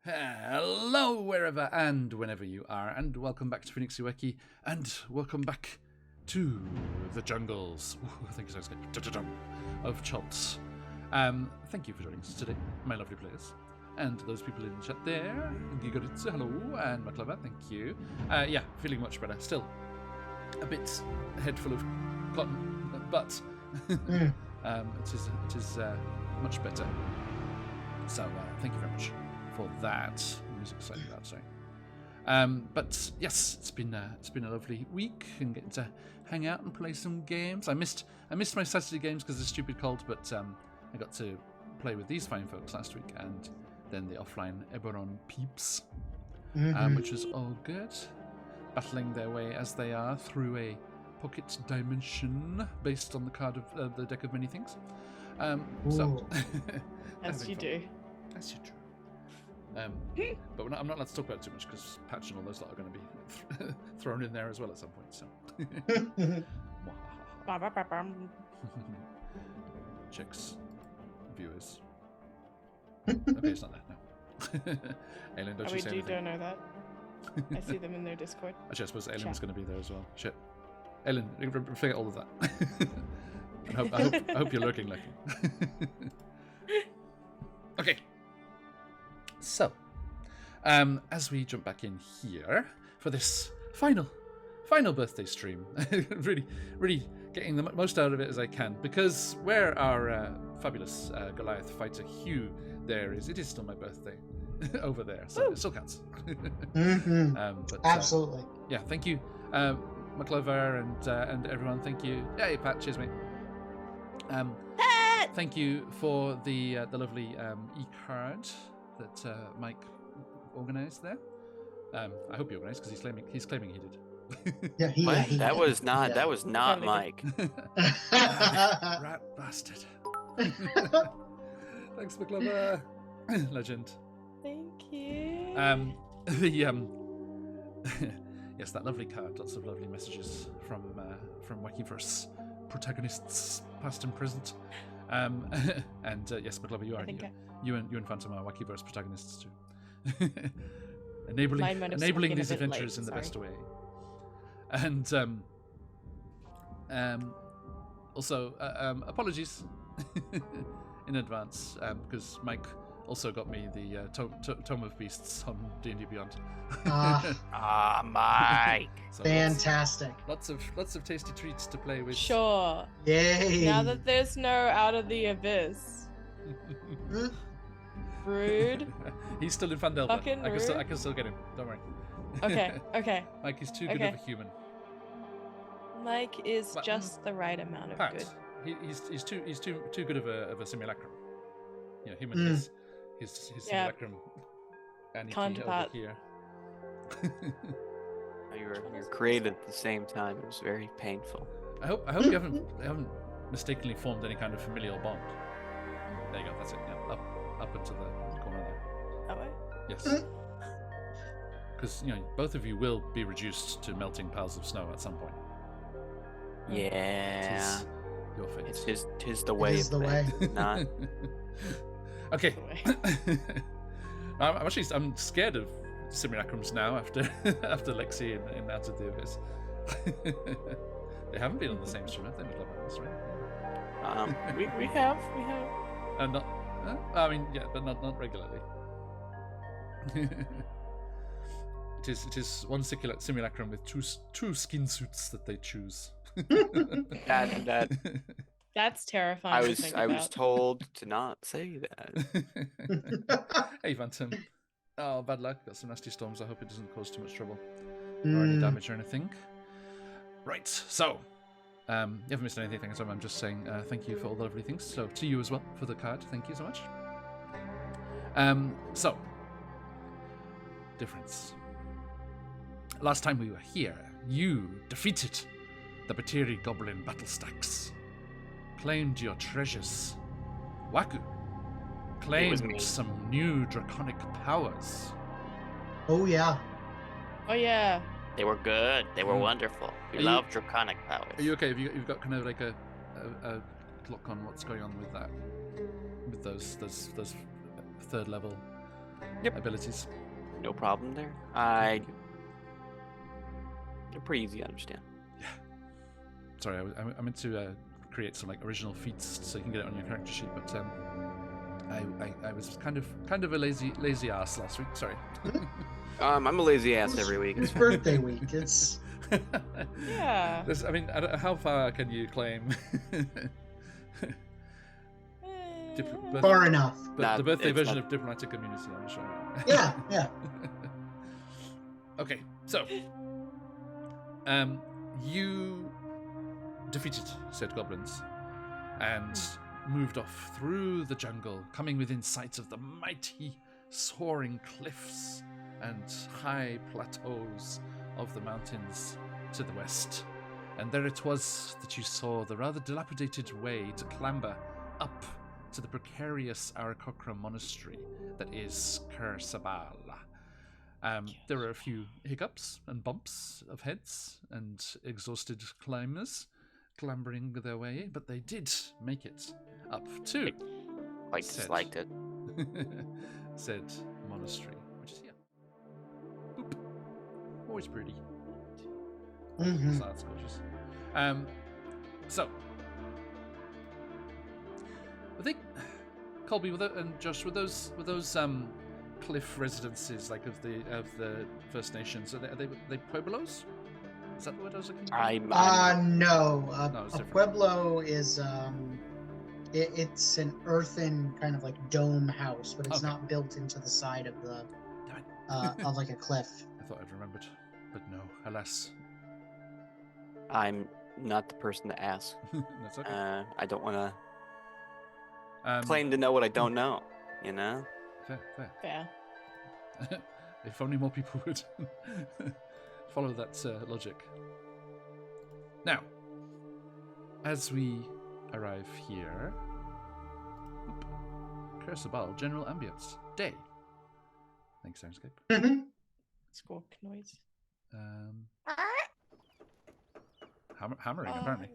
Hello, wherever and whenever you are, and welcome back to QuestJunkiesUK, and welcome back to the jungles. Ooh, I think it sounds good. Of Cholts. Thank you for joining us today, my lovely players, and those people in the chat there. Gigoritsu, hello, and Maklava, thank you. Yeah, feeling much better. Still a bit head full of cotton, but it is much better. So thank you very much for that. Music slightly loud, sorry. But yes, it's been a lovely week and getting to hang out and play some games. I missed my Saturday games because of the stupid cold, but I got to play with these fine folks last week, and then the offline Eberron peeps, which was all good. Battling their way as they are through a pocket dimension based on the card of the deck of many things. So, as you do. As you do. But I'm not allowed to talk about it too much because Patch and all those lot are going to be thrown in there as well at some point. So, chicks, viewers. Okay, it's not that. No. Aileen, don't you say anything? Don't know that. I see them in their Discord. Actually, I suppose Aileen was going to be there as well. Shit, Aileen, forget all of that. I hope you're lurking, like. Okay. So, as we jump back in here for this final birthday stream, really getting the most out of it as I can, because where our fabulous Goliath fighter Hugh there is, it is still my birthday over there, so it still counts. But, absolutely. Yeah, thank you, McClover and everyone. Thank you. Hey, Pat, cheers, mate. Thank you for the lovely e-card that Mike organised there. I hope he organised because he's claiming he did. Yeah, that was not Mike. Rat bastard. Thanks, McClover. Legend. Thank you. Yes, that lovely card. Lots of lovely messages from Wackyverse protagonists, past and present. And yes, McClover, you are here. You and Phantom are Wackyverse protagonists too. enabling these adventures in the best way. And also apologies in advance because Mike also got me the Tome of Beasts on D&D Beyond. Mike. So fantastic. Lots of tasty treats to play with. Sure. Yay. Now that there's no Out of the Abyss. Rude. He's still in Fandelver. Fucking rude. I can still get him. Don't worry. Okay. Mike is too good of a human. Mike is just the right amount of Pat, good. He's too good of a simulacrum. You know, him and his simulacrum. Can't over here. You're created at the same time. It was very painful. I hope you haven't mistakenly formed any kind of familial bond. There you go. That's it. Yeah, up into the corner there. That way? Yes. Because both of you will be reduced to melting piles of snow at some point. Yeah. Tis your fate. Tis the way. It is the way. Not. Okay. I'm scared of simulacrums now after Lexi and Out of the Abyss. They haven't been on the same stream, have they? Right? We have. And not. I mean, yeah, but not regularly. It is one simulacrum with two skin suits that they choose. That's terrifying. I was told to not say that. Hey, Phantom. Oh, bad luck. Got some nasty storms. I hope it doesn't cause too much trouble or any damage or anything. Right. So, you haven't missed anything, so I'm just saying thank you for all the lovely things. So, to you as well for the card. Thank you so much. So, difference. Last time we were here, you defeated the Batiri Goblin battle stacks, claimed your treasures. Waku claimed some new draconic powers. Oh yeah. They were good. They were wonderful. We love draconic powers. Are you okay? You've got kind of like a look on what's going on with that, with those third level abilities. No problem there. They're pretty easy to understand. Yeah. Sorry, I meant to create some like original feats so you can get it on your character sheet, but I was kind of a lazy ass last week. Sorry. I'm a lazy ass every week. It's birthday week. It's Yeah. I mean, how far can you claim? far enough. But the birthday it's version not- of diplomatic immunity, I'm sure. Yeah, yeah. Okay, so you defeated said goblins and moved off through the jungle, coming within sight of the mighty soaring cliffs and high plateaus of the mountains to the west. And there it was that you saw the rather dilapidated way to clamber up to the precarious Arakokra monastery that is Ker Sabal. There were a few hiccups and bumps of heads and exhausted climbers clambering their way, but they did make it up to Quite disliked it. said monastery, which is here. Boop. Always pretty. Mhm. So that's gorgeous. So, I think Colby and Josh, were those cliff residences like of the First Nations? Are they pueblos? Is that the word I was looking for? No. No, it's A different. pueblo is it's an earthen kind of like dome house, but it's Okay. not built into the side of the Damn it. of like a cliff. I thought I'd remembered, but no, alas. I'm not the person to ask. That's okay. I don't want to Um, claim to know what I don't know. You know? Fair. Fair. If only more people would follow that logic. Now, as we arrive here, Kersabal, general ambience, day. Thanks, Soundscape. Mhm. Squawk noise. Hammering, Oh, apparently.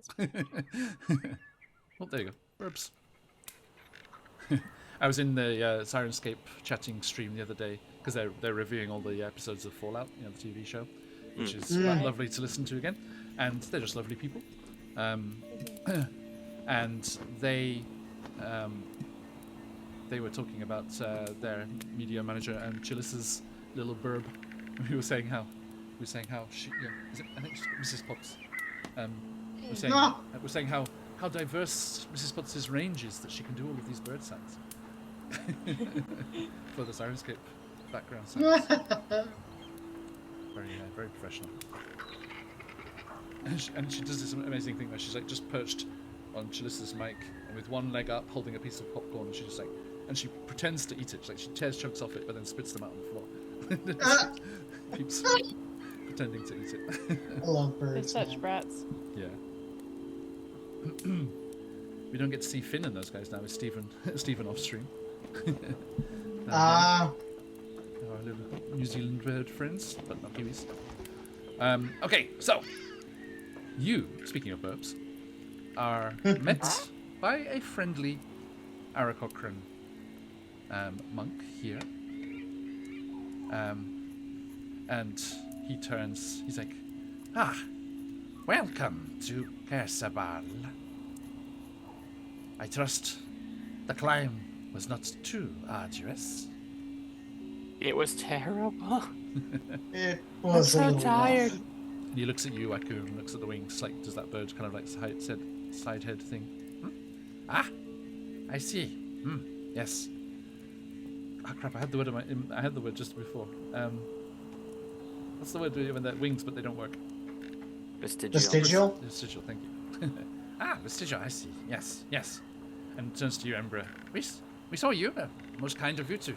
Oh, there you go. Burps. I was in the Sirenscape chatting stream the other day because they're reviewing all the episodes of Fallout, the TV show, which is lovely to listen to again, and they're just lovely people. And they were talking about their media manager and Chilis's little burb. We were saying how she, is it, I think it's Mrs. Potts. We're saying how diverse Mrs. Potts' range is that she can do all of these bird sounds for the Sirenscape background sounds. Very professional. And she does this amazing thing where she's like just perched on Chilissa's mic and with one leg up holding a piece of popcorn, and she just like, and she pretends to eat it. She tears chunks off it but then spits them out on the floor. Keeps pretending to eat it. I love They're birds. such man. brats. Yeah. We don't get to see Finn and those guys now. It's Stephen off stream. Our little New Zealand bird friends, but not Kiwis. Okay, so you, speaking of burps, are met by a friendly Arakokran monk here. And he turns, he's like, welcome to Kersabal. I trust the climb was not too arduous. It was terrible. It was a so little tired. rough. And he looks at you, Aku, and looks at the wings, like, does that bird kind of like side head thing? I see. Yes. Ah, crap! I had the word I had the word just before. What's the word when they're wings but they don't work? Vestigial. Vestigial? Vestigial. Thank you. Vestigial. I see. Yes. And turns to you, Embra. We saw you. Most kind of you to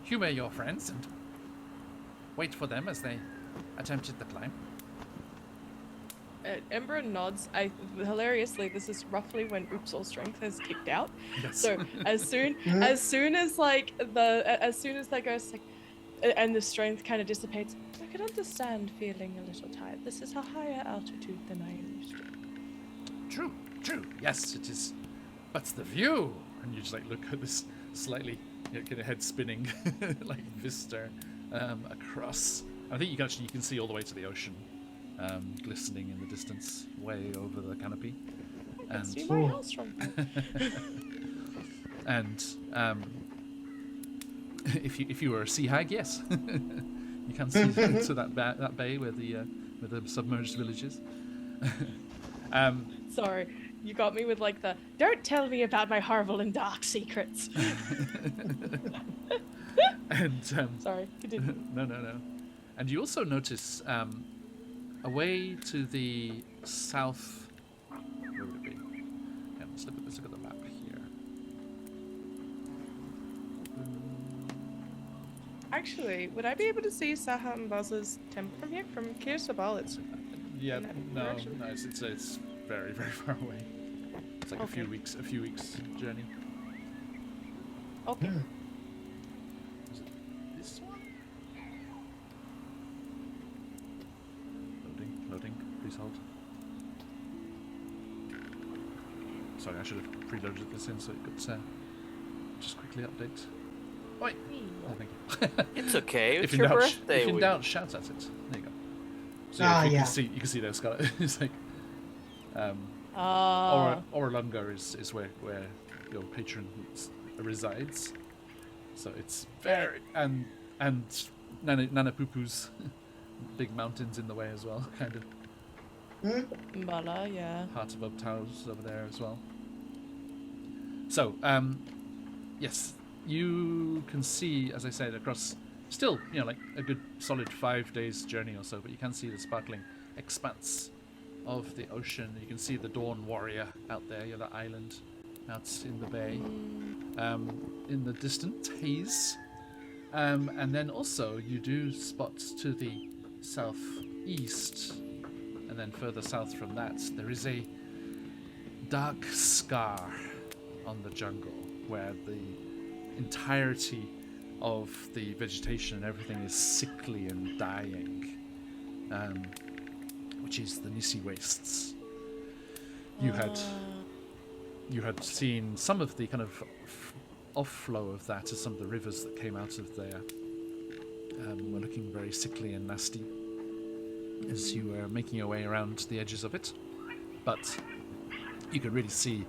humor your friends and wait for them as they attempted the climb. Ember nods. Hilariously, this is roughly when Oops All Strength has kicked out. Yes. So as soon as that goes like, and the strength kind of dissipates, I could understand feeling a little tired. This is a higher altitude than I am used to. True. Yes, it is. But the view, and you just like look at this slightly get your head spinning like vista across. I think you can see all the way to the ocean, glistening in the distance, way over the canopy. I can see my house from here. And if you were a sea hag, yes, you can see to that bay where the submerged village is. Sorry, you got me with like the don't tell me about my horrible and dark secrets. And Sorry, continue. no. And you also notice away to the south. Where would it be? Yeah, let's look at the map here. Actually, would I be able to see Saha and Buzz's temple from here? From Kirsabal, it's Yeah, in that no, direction? it's very very far away. It's like Okay. a few weeks journey. Okay. Is it this one? Loading. Please hold. Sorry, I should have preloaded this in so it could just quickly update. Oi! Oh, thank you. It's okay. It's If in your doubt, birthday if in week. doubt, shout at it. There you go. So you can see there, Scarlet. It's like Orlunga is where your patron resides. So it's very and Nana Pupu's big mountains in the way as well, kind of. Mala, yeah. Heart of Obtowers over there as well. So, yes, you can see, as I said, across still, like a good solid 5 days journey or so, but you can see the sparkling expanse of the ocean. You can see the Dawn Warrior out there, the island out in the bay, in the distant haze. And then also you do spot to the southeast, and then further south from that, there is a dark scar on the jungle where the entirety of the vegetation and everything is sickly and dying, which is the Nisi Wastes. You had seen some of the kind of off-flow of that as some of the rivers that came out of there were looking very sickly and nasty as you were making your way around the edges of it. But you could really see,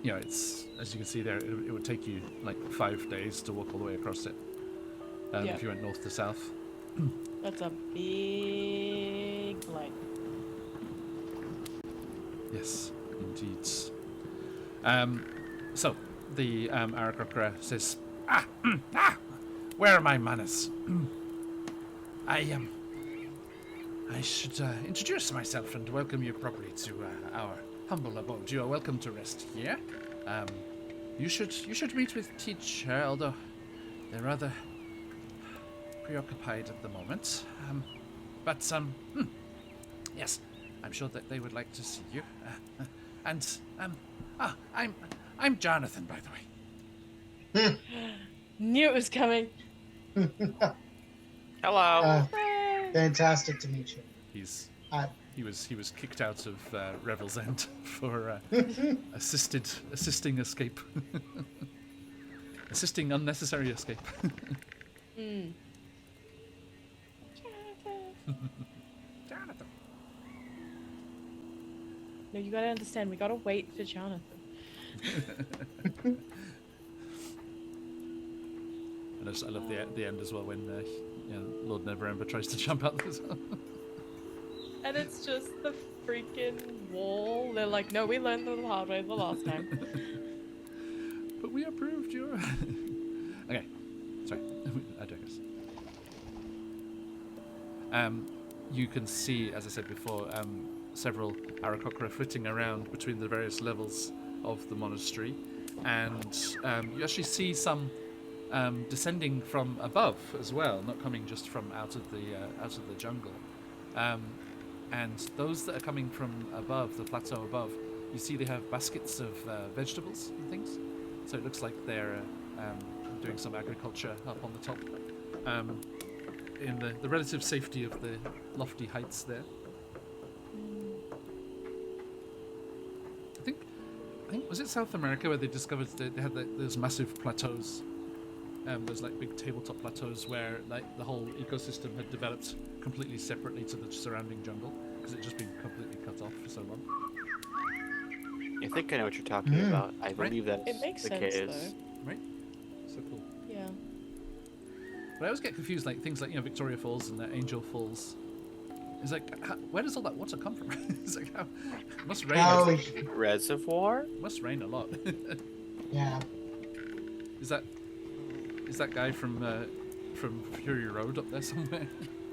it's, as you can see there, it would take you like 5 days to walk all the way across it if you went north to south. That's a big light. Yes, indeed. So the Aarakocra says, where are my manners? I should introduce myself and welcome you properly to our humble abode. You are welcome to rest here. You should meet with teacher, although they're rather preoccupied at the moment. But yes, I'm sure that they would like to see you. I'm Jonathan, by the way. Knew it was coming. Hello. Fantastic to meet you. He was kicked out of Revel's End for assisting escape, assisting unnecessary escape. Jonathan. No, you gotta understand. We gotta wait for Jonathan. And I love the end as well when Lord Neverember tries to jump out as well. And it's just the freaking wall. They're like, no, we learned the hard way the last time. But we approved your. Okay, sorry, I digress. You can see, as I said before, several Aarakocra flitting around between the various levels of the monastery, and you actually see some descending from above as well, not coming just from out of the jungle. And those that are coming from above, the plateau above, you see they have baskets of vegetables and things. So it looks like they're doing some agriculture up on the top, in the relative safety of the lofty heights there. I think was it South America where they discovered that they had those massive plateaus those like big tabletop plateaus where like the whole ecosystem had developed completely separately to the surrounding jungle because it just been completely cut off for so long. I think I know what you're talking about. I Right. believe that's It makes the sense, case. though. Right? So cool. Yeah. But I always get confused, like things like Victoria Falls and Angel Falls. It's like, where does all that water come from? It's like, how it must rain. Oh, Reservoir? Must rain a lot. yeah. Is that guy from Fury Road up there somewhere?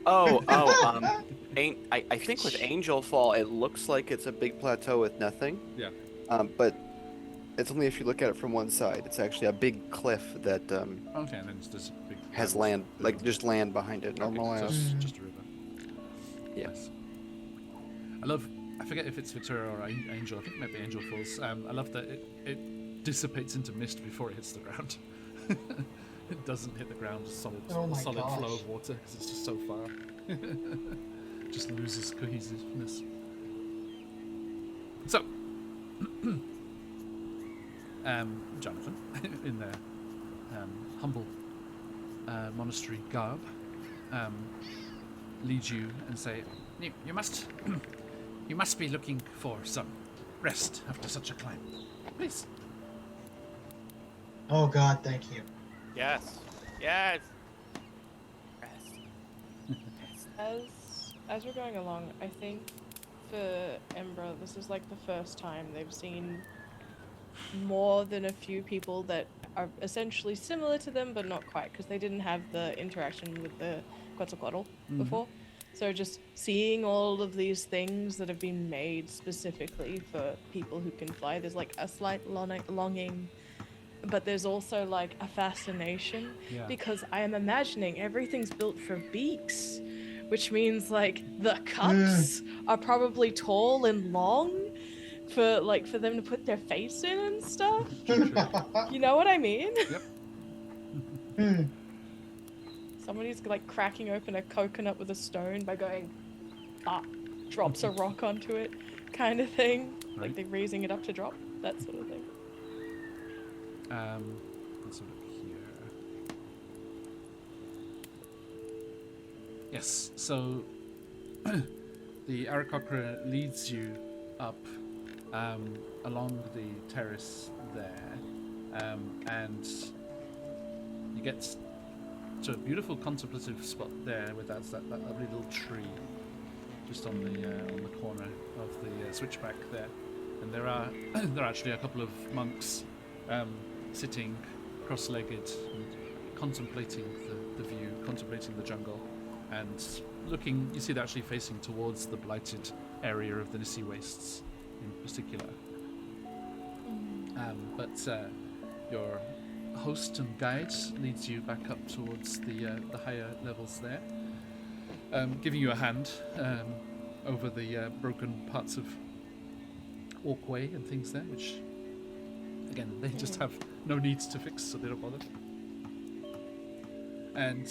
I think with Angel Fall, it looks like it's a big plateau with nothing. Yeah. But it's only if you look at it from one side. It's actually a big cliff that Okay, and then there's a big has land, like just land behind it. Normal okay, so land. it's just a river. Yeah. Nice. I forget if it's Victoria or Angel. I think it might be Angel Falls. I love that it dissipates into mist before it hits the ground. It doesn't hit the ground, just solid flow of water because it's just so far. Just loses cohesiveness. So, Jonathan, in their humble monastery garb, lead you and say, you must you must be looking for some rest after such a climb. Please. Oh God, thank you. Yes. Yes. As we're going along, I think for Embra, this is like the first time they've seen more than a few people that are essentially similar to them, but not quite, because they didn't have the interaction with the Quetzalcoatl before. So just seeing all of these things that have been made specifically for people who can fly, there's like a slight longing, but there's also like a fascination, because I am imagining everything's built for beaks, which means like the cups are probably tall and long for them to put their face in and stuff. You know what I mean? Yep. Somebody's like cracking open a coconut with a stone by going, drops a rock onto it, kind of thing. Right. Like they're raising it up to drop, that sort of thing. Let's have a look here. Yes, so the Aarakocra leads you up along the terrace there, and you get to a beautiful contemplative spot there with that lovely little tree just on the corner of the switchback there, and there are actually a couple of monks sitting cross-legged and contemplating the view, contemplating the jungle, and looking. You see they're actually facing towards the blighted area of the Nissi Wastes in particular. But your host and guide leads you back up towards the higher levels there, giving you a hand over the broken parts of walkway and things there, which again they just have no needs to fix, so they don't bother. And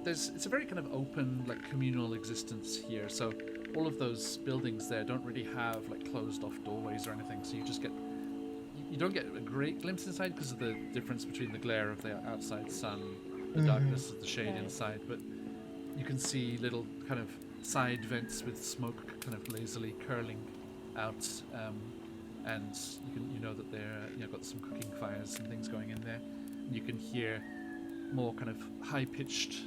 it's a very kind of open, like communal existence here. So all of those buildings there don't really have like closed off doorways or anything, so you don't get a great glimpse inside because of the difference between the glare of the outside sun, the darkness of the shade inside, but you can see little kind of side vents with smoke kind of lazily curling out, and you know that they're got some cooking fires and things going in there. And you can hear more kind of high-pitched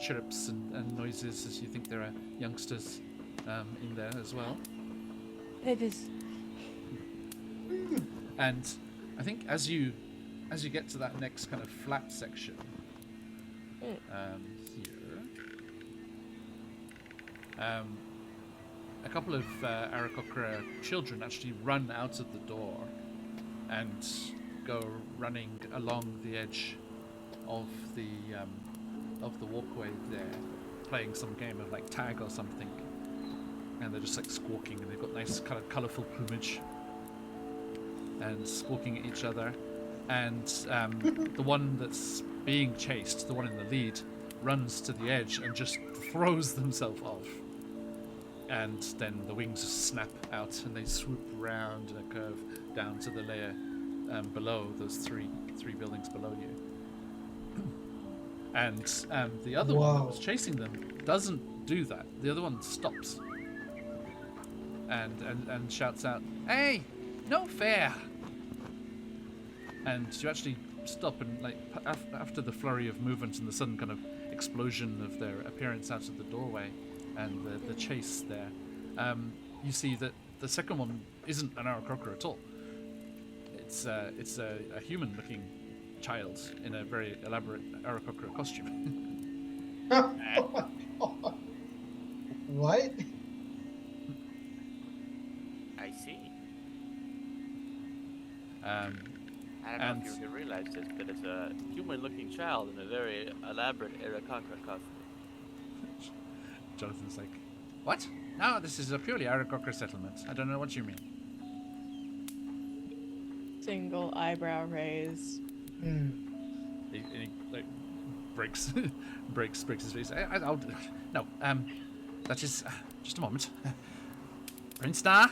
chirps and noises as you think there are youngsters in there as well. Babies. And I think as you get to that next kind of flat section here, a couple of Aarakocra children actually run out of the door and go running along the edge of the walkway there, playing some game of like tag or something, and they're just like squawking, and they've got nice kind of colourful plumage and squawking at each other, and the one that's being chased, the one in the lead, runs to the edge and just throws themselves off, and then the wings snap out and they swoop round in a curve down to the layer below, those three buildings below you, And the other one that was Whoa. chasing them doesn't do that. The other one stops and shouts out, "Hey, no fair!" And you actually stop and, like, after the flurry of movement and the sudden kind of explosion of their appearance out of the doorway and the chase there, you see that the second one isn't an Aarakocra at all. It's a human-looking child in a very elaborate Aarakocra costume. What? I see. I don't And- know if you realize this, but it's a human-looking child in a very elaborate Aarakocra costume. Jonathan's like, "What? No, this is a purely Aarakocra settlement. I don't know what you mean." Single eyebrow raise. Hmm. He like breaks breaks his face. I'll no. That is just a moment. Prince Nar,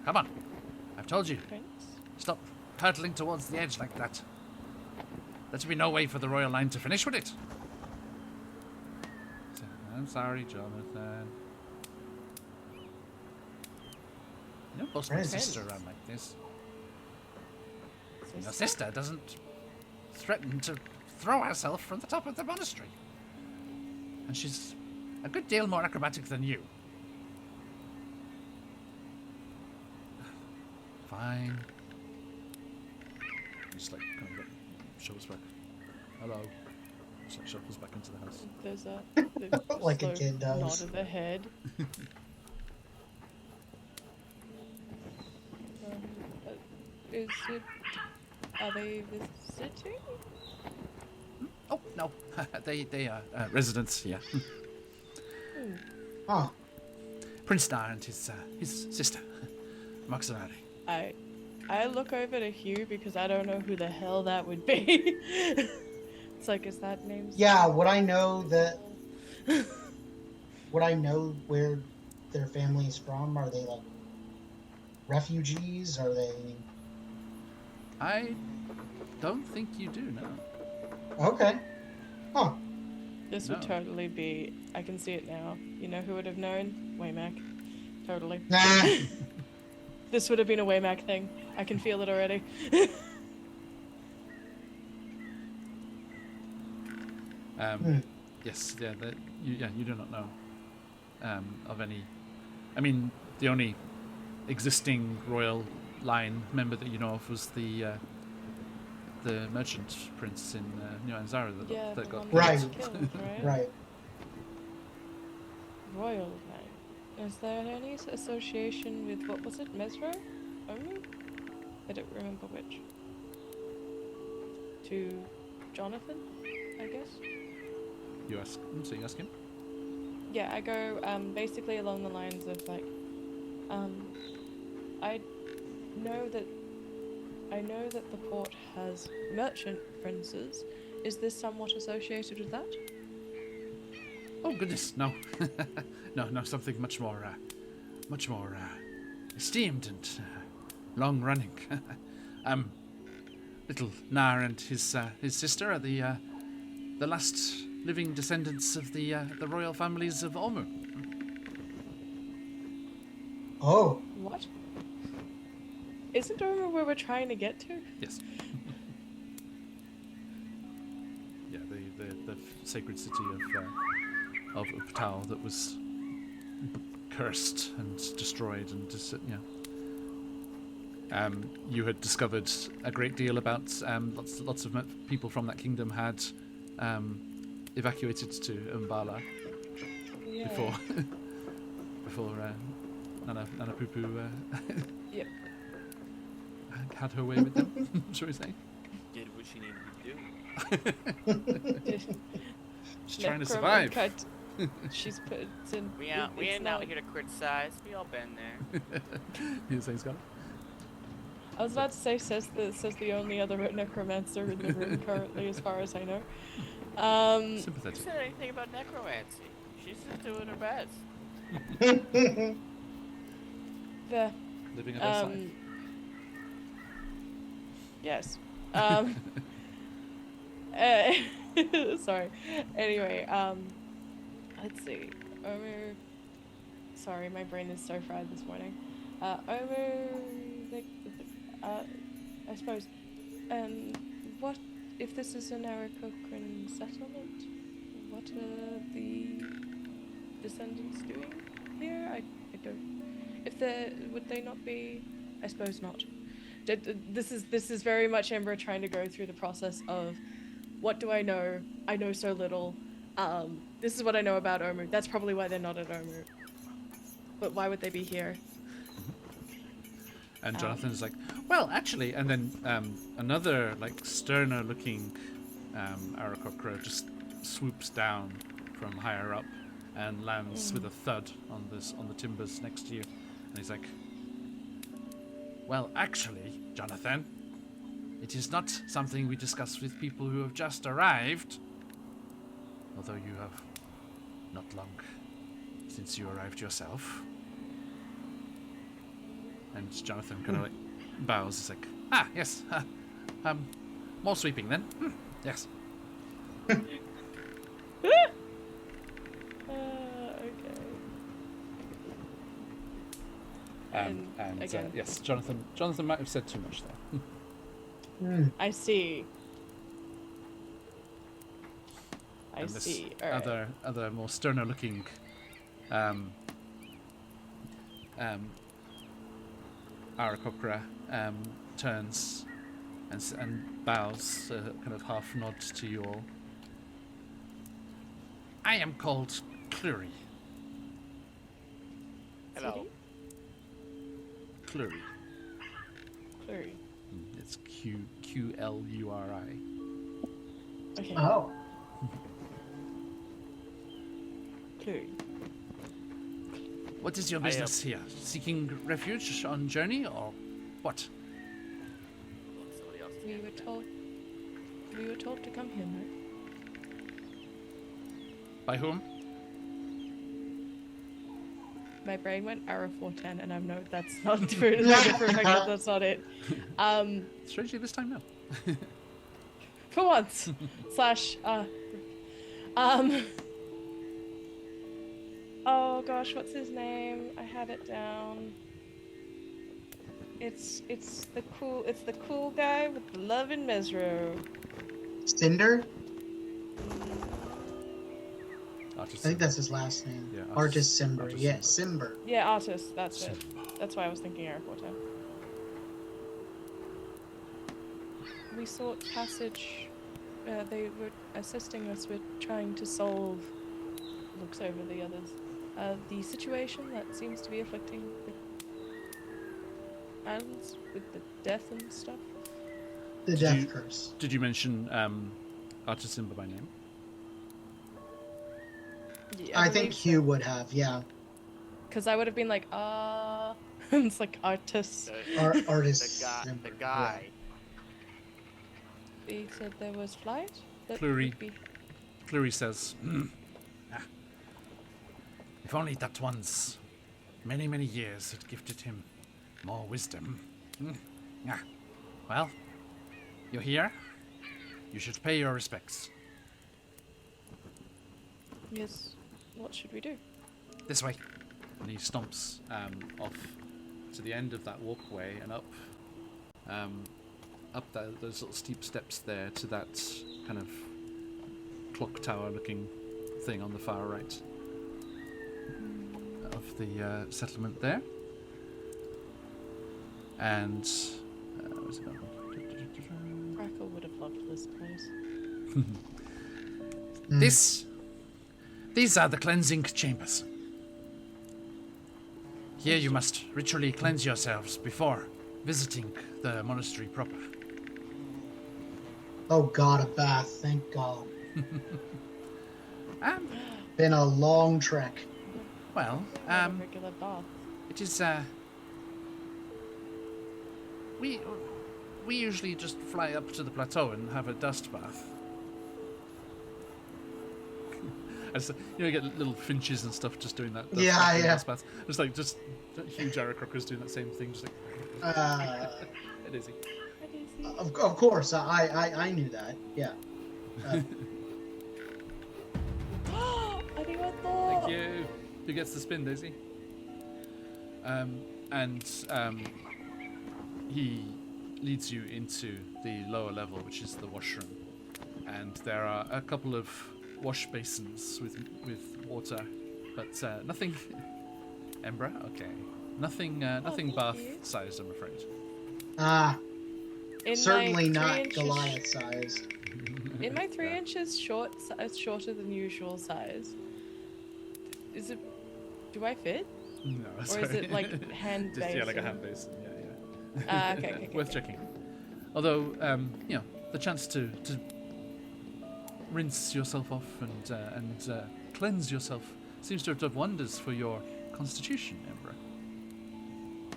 come on. I've told you. Prince? Stop hurtling towards the edge like that. There should be no way for the royal line to finish with it. I'm sorry, Jonathan. You don't boss my Prince. sister around like this. Your Sister? sister doesn't threaten to throw herself from the top of the monastery. And she's a good deal more acrobatic than you. Fine. Just like kind of like shuffles back. Hello. Just like shuffles back into the house. There's a Like a slow kid does. nod of the head. Is it? Are they visiting? Oh no, they are residents here. Hmm. Huh. Prince Dar and his sister, Moxonari. I look over to Hugh because I don't know who the hell that would be. It's like, is that name? Yeah, would I know where their family is from? Are they like refugees? Are they? I don't think you do, no. Okay. Huh. This would No. totally be. I can see it now. You know who would have known? Waymack. Totally. Nah. This would have been a Waymack thing. I can feel it already. Yes, yeah, you do not know of any. I mean, the only existing royal line member that you know of was the merchant prince in New Anzara Yeah, that the got one that Right. was killed, right? Right. Royal line. Is there any association with, what was it, Mesro? Omu? I don't remember which. To Jonathan, I guess? You ask. So you ask him. Yeah, I go basically along the lines of like, I know that the port has merchant princes. Is this somewhat associated with that? Oh goodness, no, no, something much more esteemed and long running. Little Nar and his sister are the last living descendants of the royal families of Omu. Oh. What? Isn't Omu where we're trying to get to? Yes. Yeah, the sacred city of Ptau that was cursed and destroyed and you had discovered a great deal about lots of people from that kingdom had evacuated to Umbala Yeah. before Nana Pupu Yep. had her way with them, shall we say? Did what she needed to do. She's trying to Necroman survive. cut- She's put in. We it's ain't now- out here to criticize. We all been there. You saying, Scott? I was about to say, says the only other necromancer in the room currently, as far as I know. Who Sympathetic. said anything about necromancy? She's just doing her best. The Living a best life. yes. Sorry. Anyway, let's see. Omer. Sorry, my brain is so fried this morning. Omer. I suppose. What if this is an Aarakocran settlement? What are the descendants doing here? I don't. Would they not be? I suppose not. This is very much Ember trying to go through the process of, what do I know? I know so little. This is what I know about Omu. That's probably why they're not at Omu. But why would they be here? And Jonathan's like, well, actually, and then another like sterner-looking Aarakocra just swoops down from higher up and lands with a thud on the timbers next to you, and he's like, well, actually, Jonathan, it is not something we discuss with people who have just arrived, although you have not long since you arrived yourself. And Jonathan kind of like bows. He's like, ah, yes, more sweeping then. Yes. Okay. And again. yes, Jonathan might have said too much there. I see. I And this see. All right. other more sterner looking Aarakocra turns and bows, kind of half nods to you all. I am called Clury. Hello. Clury. Clury. It's Qluri. Okay. Oh. Clury. What is your business here? Seeking refuge on journey or what? Somebody else. We were told to come here, no? By whom? My brain went arrow 410, and I know that's not true. That's not it. Strangely, this time no. For once. Oh gosh, what's his name? I had it down. It's the cool guy with the love in Mesro. Cinder? Artist I think that's his last name. Yeah, Artist Simber. Artist Yeah, Simber. Simber. Yeah, artist. That's it. That's why I was thinking arrow 410. We sought passage. They were assisting us with trying to solve. Looks over the others. The situation that seems to be afflicting the islands with the death and stuff. The death curse. Did you mention Artist Simba by name? Yeah, I think Hugh would have, yeah. Because I would have been like, it's like artist. Artist The guy. Simber, The guy. They said there was flight. That Flurry. would be- Clury says, if only that once, many, many years had gifted him more wisdom. Well, you're here. You should pay your respects. Yes. What should we do? This way. And he stomps off to the end of that walkway and up those little steep steps there to that kind of clock tower looking thing on the far right of the settlement there. And where's it gone? Crackle would have loved this place. These are the cleansing chambers. Here you must ritually cleanse yourselves before visiting the monastery proper. Oh god, a bath, thank god. Been a long trek. Well, Not a regular bath. it is we usually just fly up to the plateau and have a dust bath. As, you get little finches and stuff just doing that. Dust bath. Just huge Aarakocras doing that same thing. Just like Uh, it is. of course, I knew that. Yeah. Arigato! Thank you. Who gets the spin, Daisy? And he leads you into the lower level, which is the washroom. And there are a couple of wash basins with water, but nothing. Embra, okay. Nothing thank you. bath-sized, I'm afraid. In Certainly my 3 not inches, Goliath-sized. In my 3 inches shorter than usual size. Is it? Do I fit? No, Or sorry. is it like hand Just, basin? yeah, like a hand basin. Yeah. Okay. Worth checking. Although, you know, the chance to rinse yourself off and cleanse yourself seems to have done wonders for your constitution, Embra.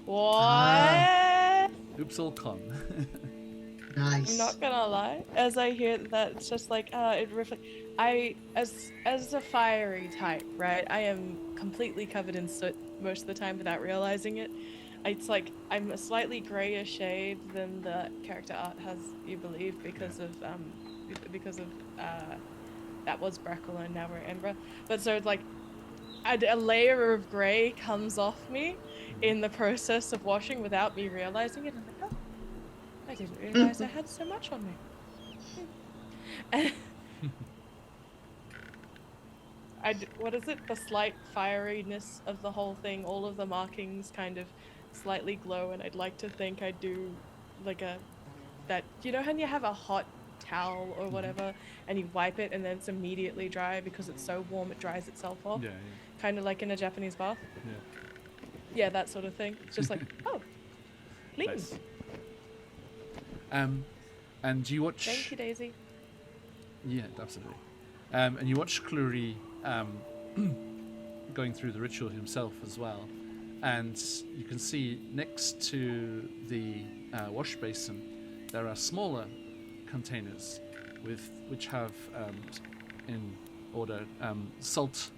What? Oops, all con. Nice. I'm not gonna lie. As I hear that, it's just like it reflects. As a fiery type, right? I am completely covered in soot most of the time without realizing it. It's like I'm a slightly grayer shade than the character art has you believe because of that was Brackle and now we're Embra. But so it's like a layer of grey comes off me in the process of washing without me realizing it. I'm like, oh, I didn't realize I had so much on me. What is it? The slight fieriness of the whole thing. All of the markings kind of slightly glow, and I'd like to think I do like that. You know when you have a hot towel or whatever, and you wipe it, and then it's immediately dry because it's so warm it dries itself off. Yeah. Kind of like in a Japanese bath. Yeah. Yeah, that sort of thing. It's just like, oh, clean. Nice. And you watch. Thank you, Daisy. Yeah, absolutely. And you watch Clury going through the ritual himself as well, and you can see next to the wash basin there are smaller containers which have in order salt,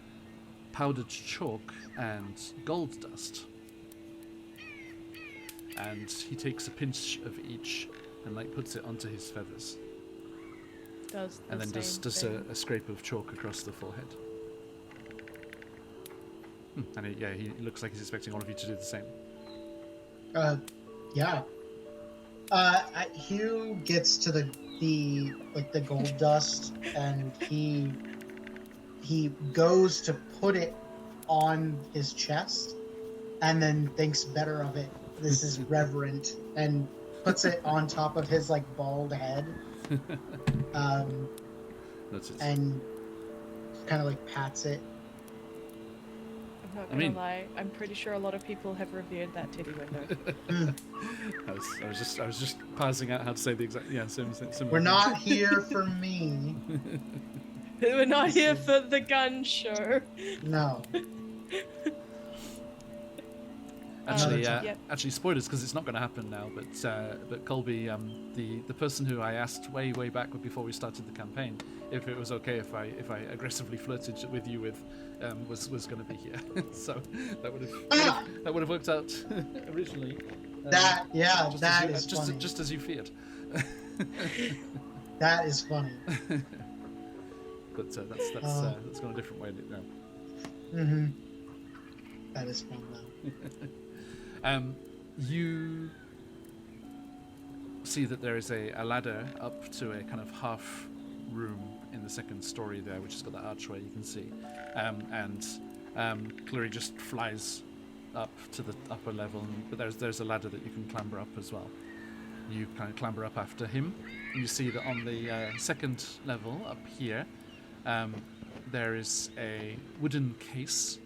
powdered chalk, and gold dust. And he takes a pinch of each and like puts it onto his feathers. Does the And then same does thing. a scrape of chalk across the forehead. And he looks like he's expecting all of you to do the same. Yeah. Hugh gets to the gold dust, and he goes to put it on his chest, and then thinks better of it. This is reverent, and puts it on top of his like bald head. That's it. And kind of like pats it. I'm not gonna lie. I'm pretty sure a lot of people have revered that titty window. I was just parsing out how to say the exact similar. We're not here for me. We're not here for the gun show. No. Actually, spoilers because it's not going to happen now. But Colby, the person who I asked way back before we started the campaign, if it was okay if I aggressively flirted with you was going to be here. So that would have worked out originally. Funny. Just as you feared. That is funny. But that's gone a different way now. Mm-hmm. That is fun though. You see that there is a ladder up to a kind of half room in the second story there, which has got that archway you can see. And Clury just flies up to the upper level, but there's a ladder that you can clamber up as well. You kind of clamber up after him. You see that on the second level up here, there is a wooden case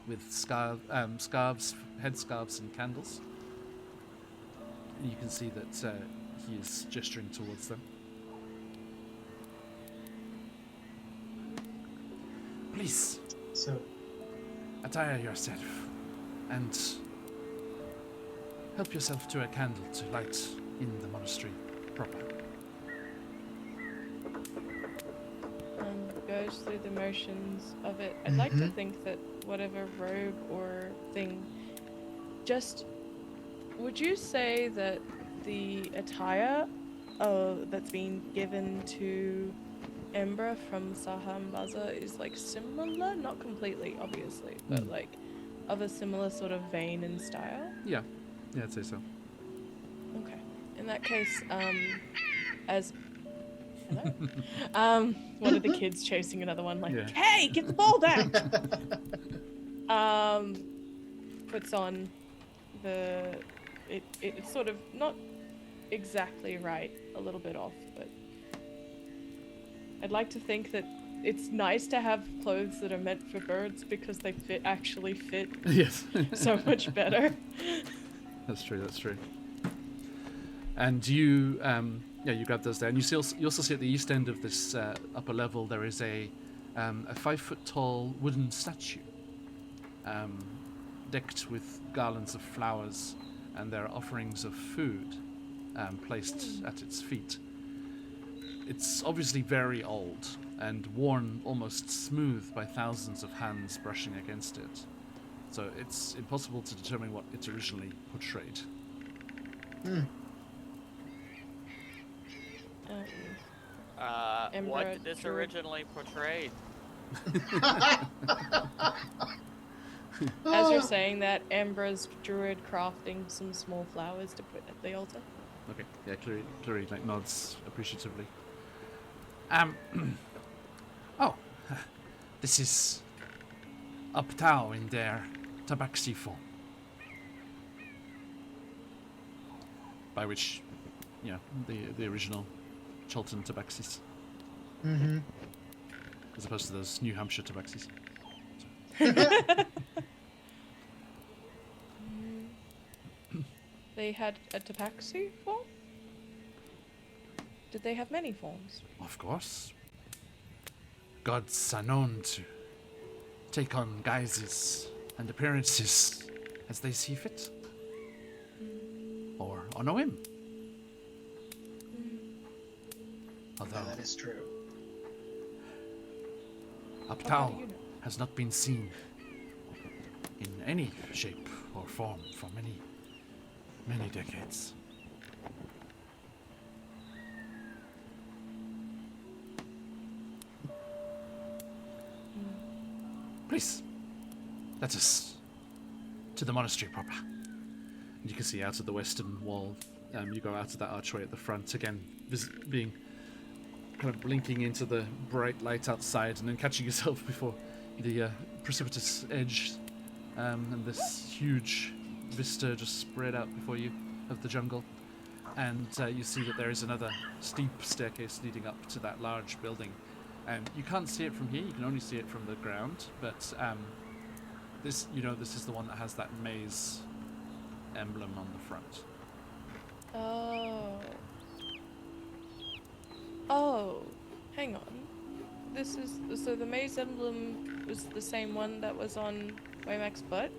with scarves, headscarves, and candles. And you can see that he is gesturing towards them. Please, So, attire yourself and help yourself to a candle to light in the monastery proper. Goes through the motions of it. I'd like to think that whatever robe or thing, just would you say that the attire that's been given to Embra from Saham Baza is like similar, not completely, obviously, but like of a similar sort of vein and style. Yeah, I'd say so. Okay. In that case, as hello, one of the kids chasing another one, like, Yeah. hey, give the ball back. Puts on it's sort of not exactly right, a little bit off, but I'd like to think that it's nice to have clothes that are meant for birds because they actually fit Yes. so much better. That's true. And you, you grab those there, and you also see at the east end of this upper level there is a 5 foot tall wooden statue, decked with garlands of flowers, and there are offerings of food placed at its feet. It's obviously very old and worn almost smooth by thousands of hands brushing against it, so it's impossible to determine what it originally portrayed. Embra What did this drew- originally portray? As you're saying that, Embra's druid crafting some small flowers to put at the altar. Okay, yeah, Clary like nods appreciatively. Oh, this is Uptao in their tabaxi form. By which, the original Cholton tabaxis. Mm-hmm. As opposed to those New Hampshire tabaxis. They had a tabaxi form? Did they have many forms? Of course. Gods are known to take on guises and appearances as they see fit. Or on a whim. Although That is true. Uptao How do you know? has not been seen in any shape or form for many, many decades. Please, let us to the monastery proper. And you can see out of the western wall, you go out of that archway at the front, again, being kind of blinking into the bright light outside and then catching yourself before the precipitous edge, and this huge vista just spread out before you of the jungle. And you see that there is another steep staircase leading up to that large building. And you can't see it from here, you can only see it from the ground, but this is the one that has that maze emblem on the front. Oh, hang on. So the maze emblem was the same one that was on Waymac's butt?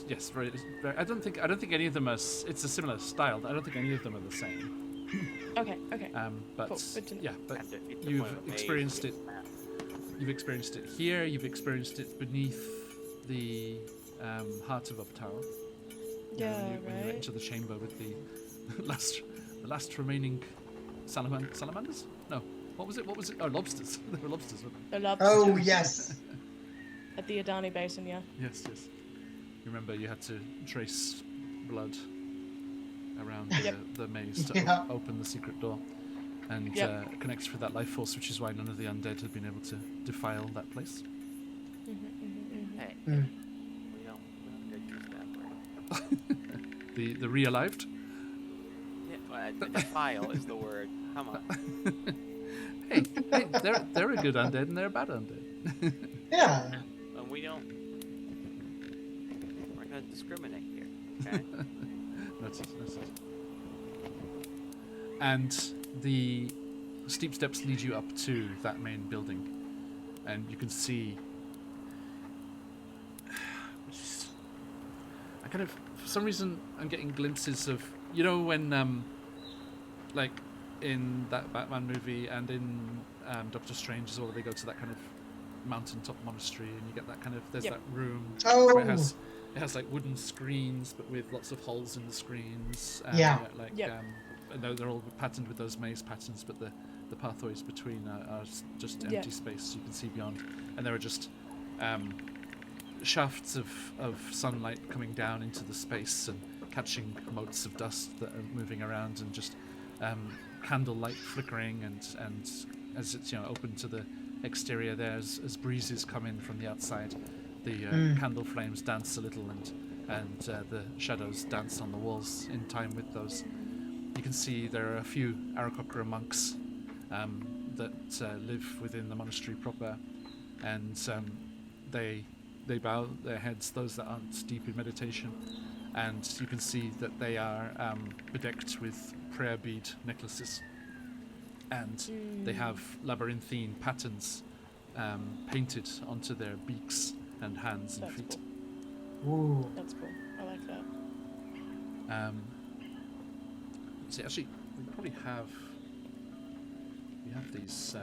Yes, very. I don't think any of them are. It's a similar style. I don't think any of them are the same. Okay. But Cool, good to know. yeah, but And it's the you've point of maze experienced with it. map. You've experienced it here. You've experienced it beneath the heart of Uptower. Yeah, when you went right. into the chamber with the last remaining salamanders. No, what was it? Oh, lobsters. They were lobsters, weren't The love Oh, yes. at the Adani Basin, yeah. they? Yes. You remember you had to trace blood around the maze to Yeah. open the secret door and Yep. connect through that life force, which is why none of the undead had been able to defile that place. Hey, Mm. we don't get used that word. The re-alived. Yeah, well, defile is the word. Come on. Hey, they're a good undead and they're a bad undead. Yeah. And we're gonna discriminate here. Okay? That's it. And the steep steps lead you up to that main building, and you can see. I kind of, for some reason, I'm getting glimpses of, when, like, in that Batman movie and in Doctor Strange as well, they go to that kind of mountaintop monastery, and you get that kind of, there's Yep. that room Oh. where it has like wooden screens, but with lots of holes in the screens. Yeah. Like Yep. they're all patterned with those maze patterns, but the pathways between are just empty Yeah. space you can see beyond, and there are just shafts of sunlight coming down into the space and catching motes of dust that are moving around, and just candlelight flickering, and as it's open to the exterior there, as breezes come in from the outside, the candle flames dance a little, and the shadows dance on the walls in time with those. You can see there are a few Arakocra monks that live within the monastery proper, and they bow their heads, those that aren't deep in meditation, and you can see that they are bedecked with prayer bead necklaces, and they have labyrinthine patterns painted onto their beaks and hands and That's feet. cool. Ooh. That's cool. I like that. So actually, we probably have these.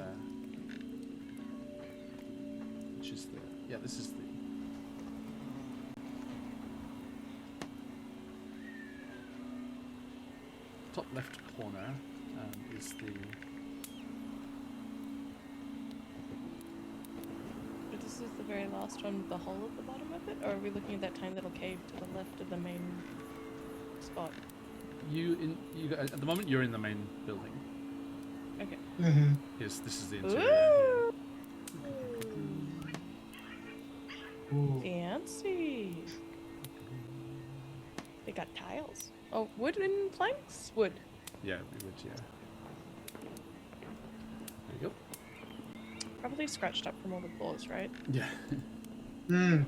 Which is this is the top left corner. Is the But this is the very last one with the hole at the bottom of it, or are we looking at that tiny little cave to the left of the main spot? at the moment you're in the main building. Okay. Mm-hmm. This is the interior. Ooh, Ooh. fancy. They got tiles. Oh, wooden planks? Wood. Yeah, we would. Yeah. There you go. Probably scratched up from all the floors, right? Yeah. Mm.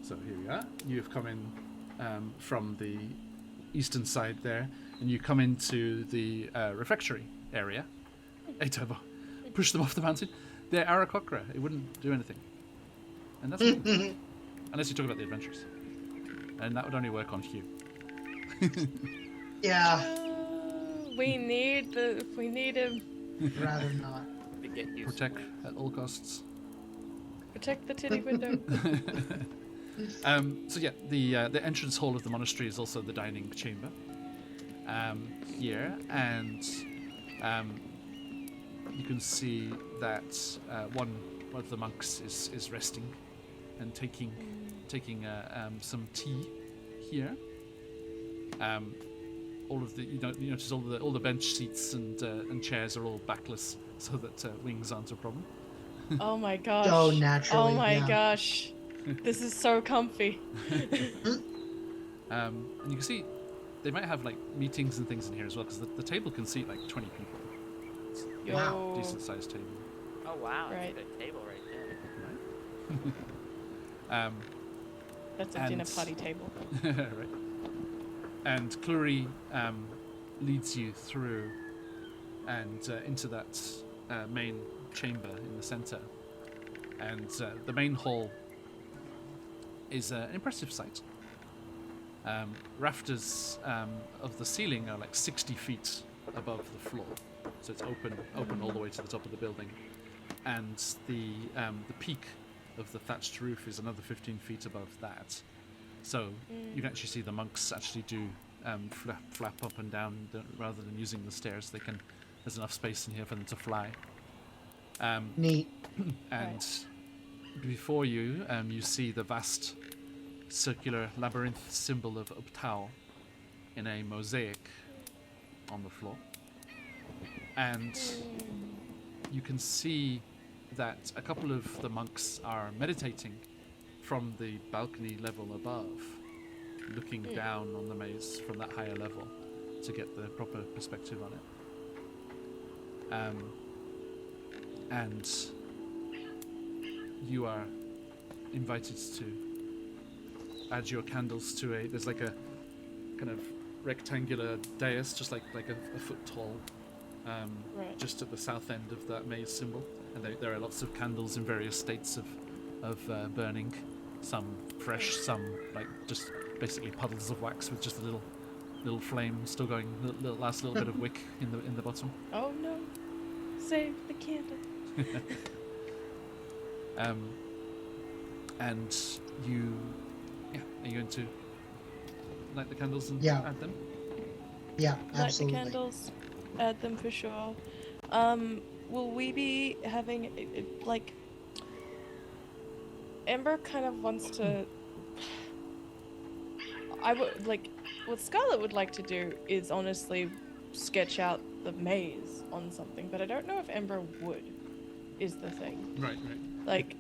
So here we are. You've come in from the eastern side there, and you come into the refectory area. Hey, Turbo, push them off the mountain. They're Arakocra. It wouldn't do anything. And that's fine. Unless you talk about the adventures. And that would only work on Hugh. Yeah, We need him. rather not. To get used Protect at all costs. Protect the titty window. So yeah, the entrance hall of the monastery is also the dining chamber here, and you can see that one of the monks is resting and taking some tea here. All of the you notice all the bench seats and chairs are all backless, so that wings aren't a problem. Oh my gosh. Oh, naturally. Oh my yeah. gosh. This is so comfy. And you can see they might have like meetings and things in here as well, because the table can seat like 20 people. It's a Wow. decent sized table. Oh wow, Right. it's a good table right there. That's a And- dinner party table. Right. And Clury leads you through and into that main chamber in the center. And the main hall is an impressive sight. Rafters of the ceiling are like 60 feet above the floor, so it's open all the way to the top of the building. And the peak of the thatched roof is another 15 feet above that. So you can actually see the monks actually do flap up and down rather than using the stairs. There's enough space in here for them to fly. Neat. And before you, you see the vast circular labyrinth symbol of Uptao in a mosaic on the floor. And you can see that a couple of the monks are meditating from the balcony level above, looking down on the maze from that higher level to get the proper perspective on it. And you are invited to add your candles to there's like a kind of rectangular dais, just like a foot tall, Right. just at the south end of that maze symbol. And there are lots of candles in various states of burning. Some fresh, some like just basically puddles of wax with just a little flame still going, last little bit of wick in the bottom. Oh no. Save the candle. And are you going to light the candles and Yeah. add them? Yeah, Light the absolutely. candles, add them for sure. Will we be having like Ember kind of wants to? I would like what Scarlet would like to do is honestly sketch out the maze on something, but I don't know if Ember would. Is the thing Right. like,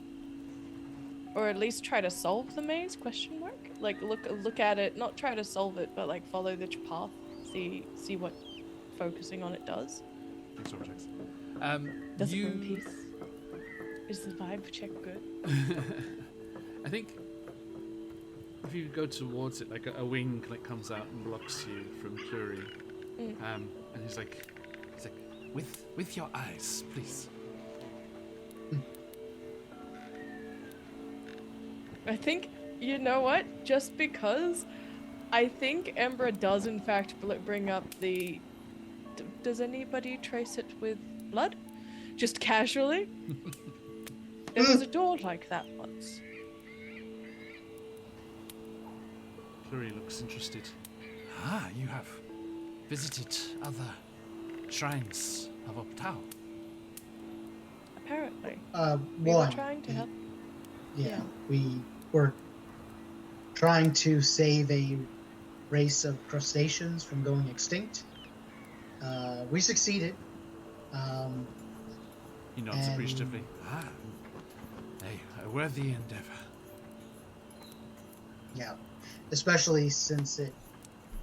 or at least try to solve the maze? Question mark. Like look at it, not try to solve it, but like follow the path. See what focusing on it does. Thanks, Vortex. Does it bring You. peace? Is the vibe check good? I think if you go towards it, like a wing like comes out and blocks you from Flurry. And he's like, with your eyes, please. I think, you know what? Just because I think Ember does in fact bring up the... does anybody trace it with blood? Just casually? There was a door like that once. Flurry looks interested. Ah, you have visited other shrines of Optao. Apparently. We were One. trying to help. Yeah, we were trying to save a race of crustaceans from going extinct. We succeeded. He nods And- appreciatively. Ah, a worthy endeavor. Yeah, especially since it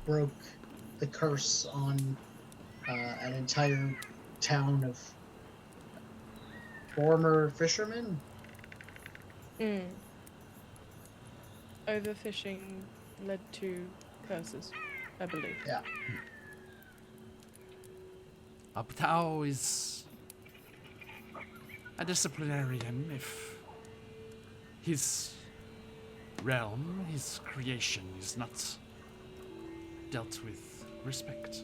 broke the curse on an entire town of former fishermen. Overfishing led to curses, I believe. Yeah. Optao is a disciplinarian. If his realm, his creation, is not dealt with respect,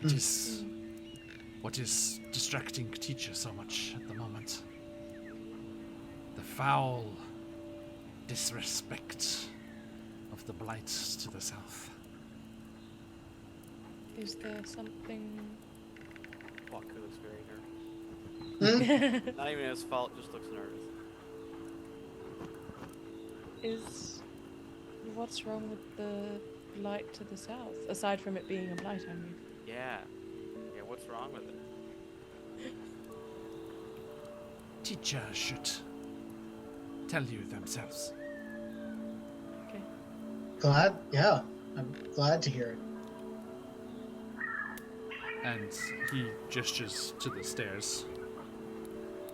it is what is distracting Teacher so much at the moment. The foul disrespect of the blight to the south. Is there something... Walker looks very nervous. Hmm? Not even his fault, just looks nervous. Is... what's wrong with the blight to the south? Aside from it being a blight, I mean. Yeah. Yeah, what's wrong with it? Teacher should tell you themselves. Okay. Glad? Yeah, I'm glad to hear it. And he gestures to the stairs.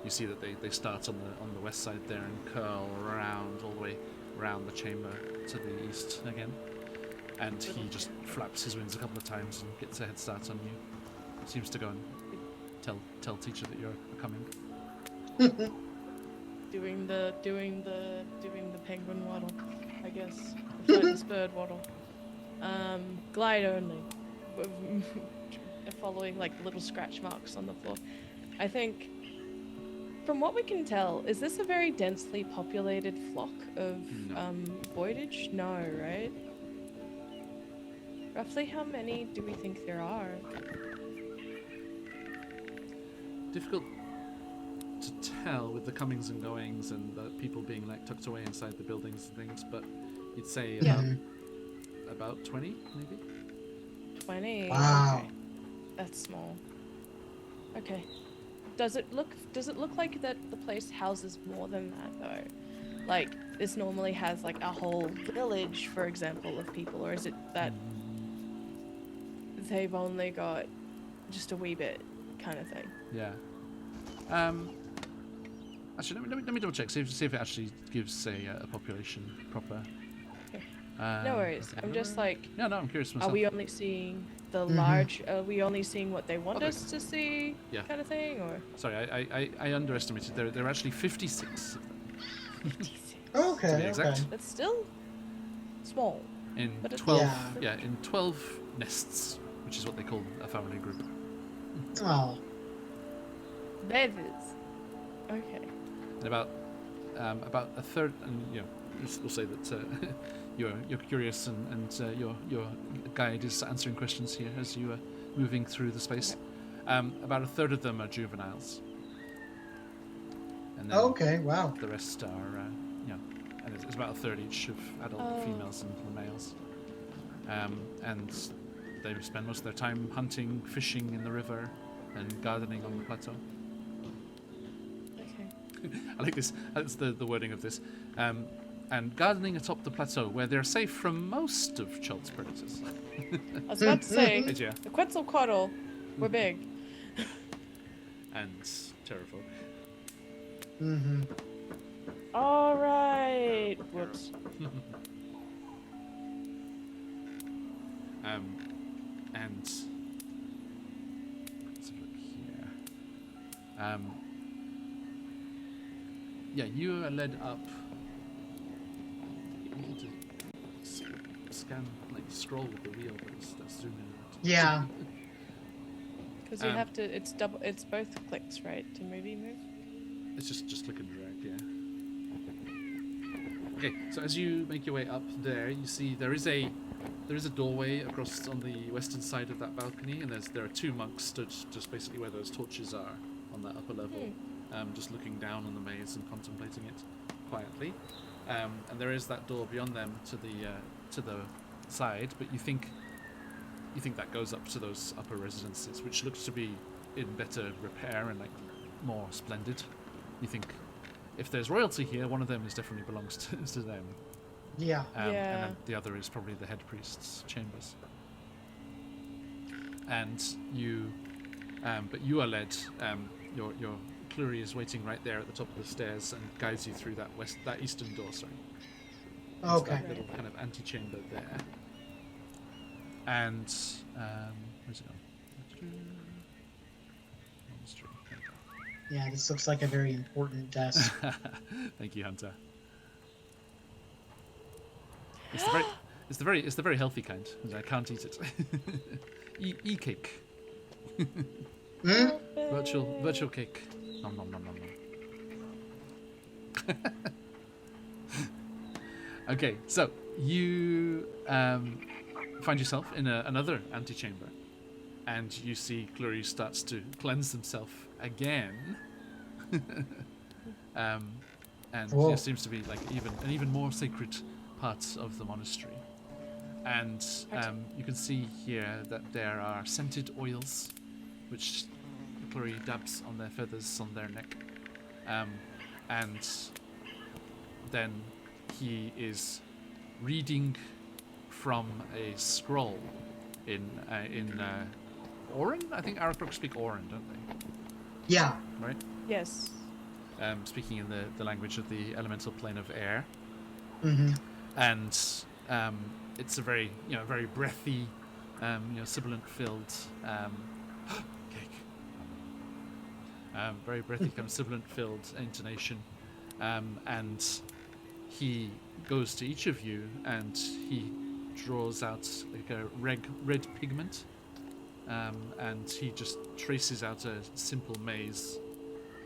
You see that they start on the west side there and curl around all the way around the chamber to the east again. And he just flaps his wings a couple of times and gets a head start on you. Seems to go and tell Teacher that you're coming. Doing the penguin waddle, I guess. The Flightless bird waddle. Glide only. Following like little scratch marks on the floor. I think, from what we can tell, is this a very densely populated flock of No. voidage? No, right? Roughly how many do we think there are? Difficult to tell with the comings and goings and the people being like tucked away inside the buildings and things, but you'd say Yeah. about 20 maybe. 20. Wow. Okay. That's small. Okay. Does it look like that the place houses more than that though? Like this normally has like a whole village, for example, of people, or is it that they've only got just a wee bit kind of thing? Yeah. Actually, let me double check. See if it actually gives a population proper. Okay. No worries. I'm just like, No, I'm curious are myself. we only seeing the Mhm. large? Are we only seeing what they want Okay. us to see? Yeah. Kind of thing, or? Sorry, I underestimated. There are actually 56 of them 56. Okay, To be exact. okay. That's still small. in But it's- 12. Yeah. In 12 nests, which is what they call a family group. Oh, Beavers. Okay. And about a third, and we'll say that you're curious and you're guide is answering questions here as you are moving through the space. About a third of them are juveniles. And then Okay, wow. the rest are, and it's about a third each of adult females and males. And they spend most of their time hunting, fishing in the river, and gardening on the plateau. Okay. I like this. That's the wording of this. And gardening atop the plateau, where they're safe from most of Cholt's predators. I was about to say, Yeah. the Quetzalcoatl were big. And Terrafolk. Mm-hmm. All right. Whoops. And let's have a look here. Yeah, you are led up. You need to scan, like scroll with the wheel, but that's zooming out. Yeah. Because you have to. It's double. It's both clicks, right? To move. It's just click and drag, yeah. Okay, so as you make your way up there, you see there is a doorway across on the western side of that balcony, and there are two monks stood just basically where those torches are on that upper level, just looking down on the maze and contemplating it quietly. And there is that door beyond them to the side, but you think that goes up to those upper residences, which looks to be in better repair and like more splendid. You think if there's royalty here, one of them definitely belongs to them. Yeah. And then the other is probably the head priest's chambers. And you, but you are led. Your Clury is waiting right there at the top of the stairs and guides you through that eastern door. Sorry. Into Okay. that little kind of antechamber there. And where's it gone? Monastery. There we go. Yeah, this looks like a very important desk. Thank you, Hunter. It's the very healthy kind. I can't eat it. E-cake. Hmm? Virtual cake. Nom nom nom nom nom. Okay, so you find yourself in another antechamber, and you see Clury starts to cleanse himself again. And Whoa. there seems to be like an even more sacred parts of the monastery. And you can see here that there are scented oils, which Clury dabs on their feathers on their neck. And then he is reading from a scroll in Oran? I think Aarakocra speak Oran, don't they? Yeah. Right? Yes. Speaking in the language of the elemental plane of air. Mm-hmm. And it's a very very breathy, sibilant filled cake. Very breathy, kind of sibilant filled intonation, and he goes to each of you and he draws out like a red pigment, and he just traces out a simple maze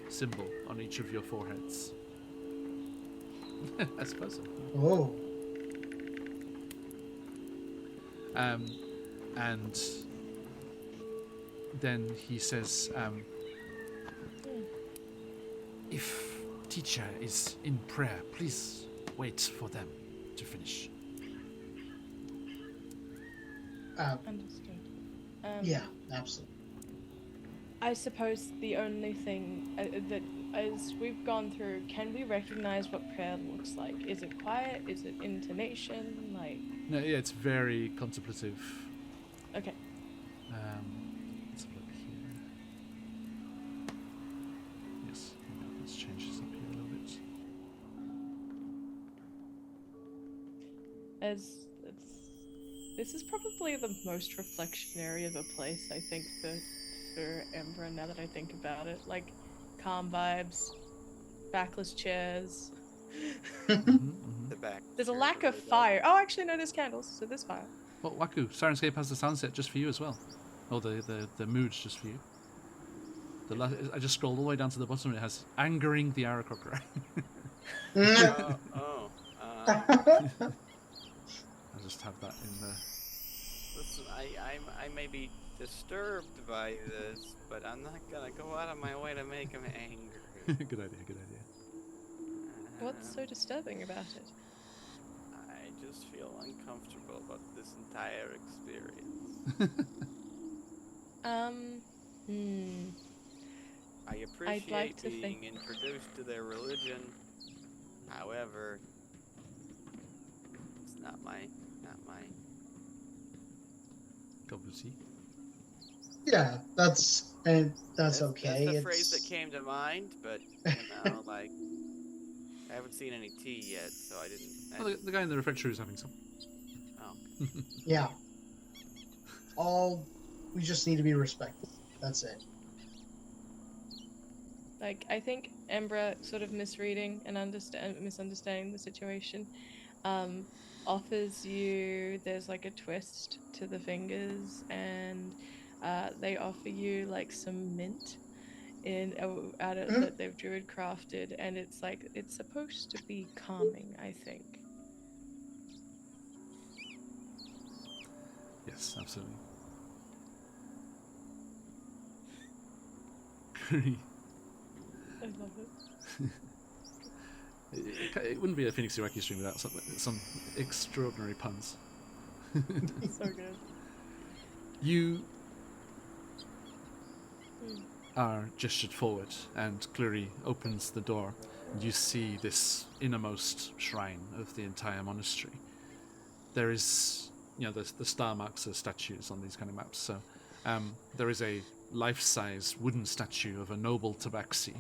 symbol on each of your foreheads. I suppose so. Oh. And then he says, if teacher is in prayer, please wait for them to finish. Understood. Yeah, absolutely. I suppose the only thing that, as we've gone through, can we recognize what prayer looks like? Is it quiet? Is it intonation? Like. No, yeah, it's very contemplative. Okay. Let's have a look here. Yes, let's change this up here a little bit. This is probably the most reflectionary of a place, I think, for Ember, now that I think about it. Like, calm vibes, backless chairs. The back. There's a chairs lack are of really fire. Oh, actually, no, there's candles, so there's fire. Well, Waku, Sirenscape has the sunset just for you as well. Oh, the mood's just for you. I just scrolled all the way down to the bottom and it has angering the Aarakocra. nice. I'll just have that in there. Listen, I may be disturbed by this, but I'm not gonna go out of my way to make him angry. Good idea, good idea. What's so disturbing about it? I just feel uncomfortable about this entire experience. I appreciate like to being think- introduced to their religion. However, it's not my Cup of tea. Yeah, that's okay. That's the It's phrase that came to mind, but like I haven't seen any tea yet, so I didn't. Well, the guy in the refectory is having some. Oh, yeah. We just need to be respectful. That's it. Like, I think Embra sort of misreading and misunderstanding the situation offers you, there's like a twist to the fingers, and they offer you like some mint that they've druid crafted, and it's like, it's supposed to be calming, I think. Yes, absolutely. Curry. I love it. It wouldn't be a Phoenix Uraki stream without some extraordinary puns. So good. You are gestured forward, and Cleary opens the door. You see this innermost shrine of the entire monastery. There is, the star marks are statues on these kind of maps. So there is a life-size wooden statue of a noble tabaxi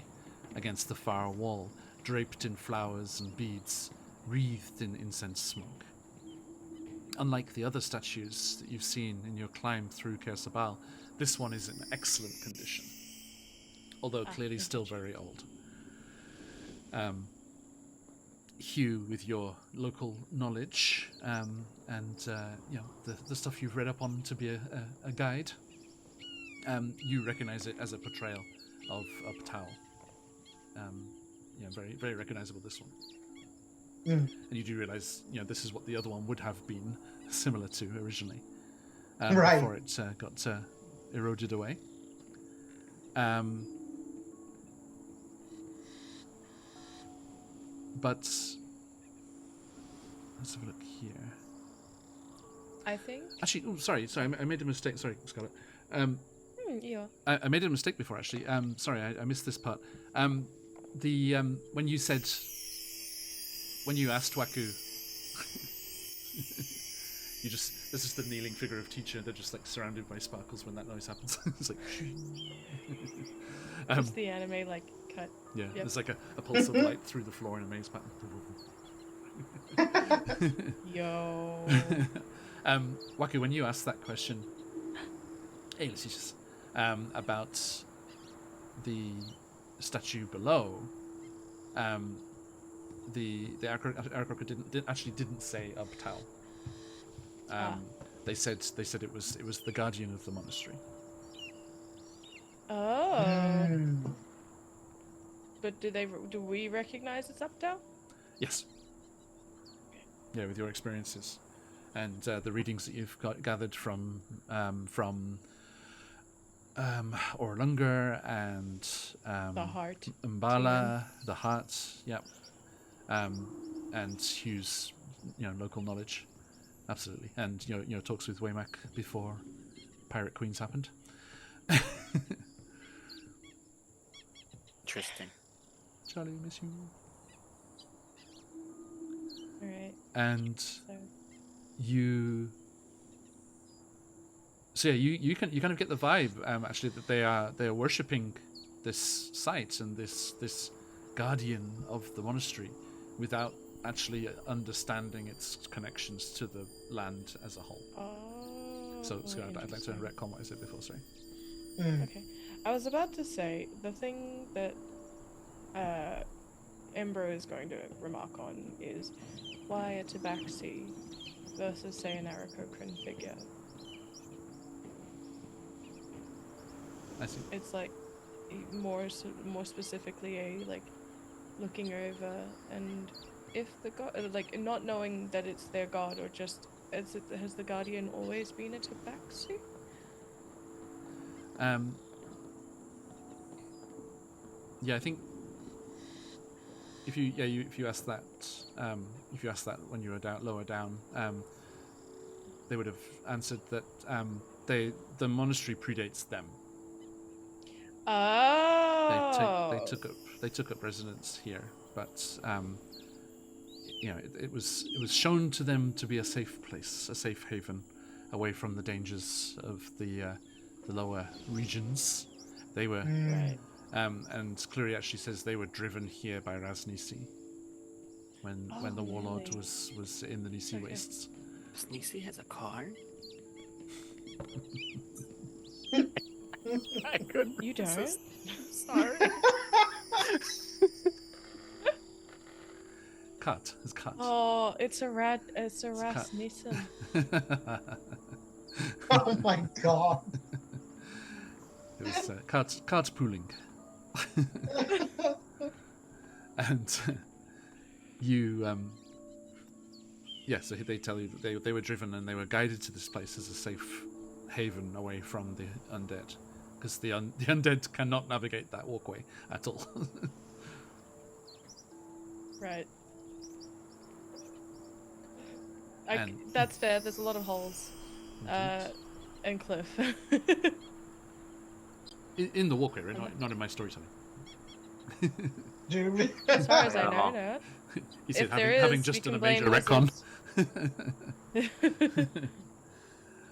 against the far wall, draped in flowers and beads, wreathed in incense smoke. Unlike the other statues that you've seen in your climb through Kersabal, this one is in excellent condition, although clearly still very old. Hugh, with your local knowledge and the stuff you've read up on to be a guide, you recognize it as a portrayal of Ptau. Very, very recognizable, this one. And you do realize, this is what the other one would have been similar to originally, Right. before it got eroded away. But let's have a look here. I think. Actually, sorry, I made a mistake. Sorry, Scarlett. Yeah. I made a mistake before, actually. Sorry, I missed this part. When you asked Waku, there's just the kneeling figure of teacher. They're just like surrounded by sparkles when that noise happens. It's like, Just the anime like cut. yeah, Yep. there's like a pulse of light through the floor in a maze pattern. Yo. Waku, when you asked that question, about the statue below, the Aarakocra didn't say Abtau. They said it was the guardian of the monastery. Oh. But do we recognize it's Uptown? Yes. Yeah, with your experiences and the readings that you've gathered from Orlunga and The heart. Umbala, the heart, yep. And Hugh's, local knowledge, absolutely, and talks with Waymak before Pirate Queens happened. interesting. Charlie, miss you. All right. And So. you kind of get the vibe, actually, that they are worshipping this site and this guardian of the monastery without actually understanding its connections to the land as a whole. Oh. So I'd like to retcon what I said before. Sorry. Okay. I was about to say the thing that Embro is going to remark on is why a tabaxi versus, say, an Aarakocran figure. I see. It's like more specifically a like looking over, and if the god, like not knowing that it's their god or just has the Guardian always been a tabaxi? Yeah, I think if you ask that when you were lower down, they would have answered that the monastery predates them. Oh. They took up residence here, but it was shown to them to be a safe place, a safe haven, away from the dangers of the lower regions. They were, Right. and Cleary actually says they were driven here by Raznisi when the warlord really? was in the Nisi Okay. wastes. Sneezy has a car? I couldn't. You don't? Sorry. Cut. It's cut. Oh, it's a cut. Rasmussen. Oh my god. It was carpooling. And you so they tell you that they were driven and they were guided to this place as a safe haven away from the undead, because the undead cannot navigate that walkway at all. Right. And- That's fair. There's a lot of holes. And cliff. in the walkway, right? Not in my storytelling. Dude. As far as I Oh. know, He said If there having is, just we done a can major blame retcon.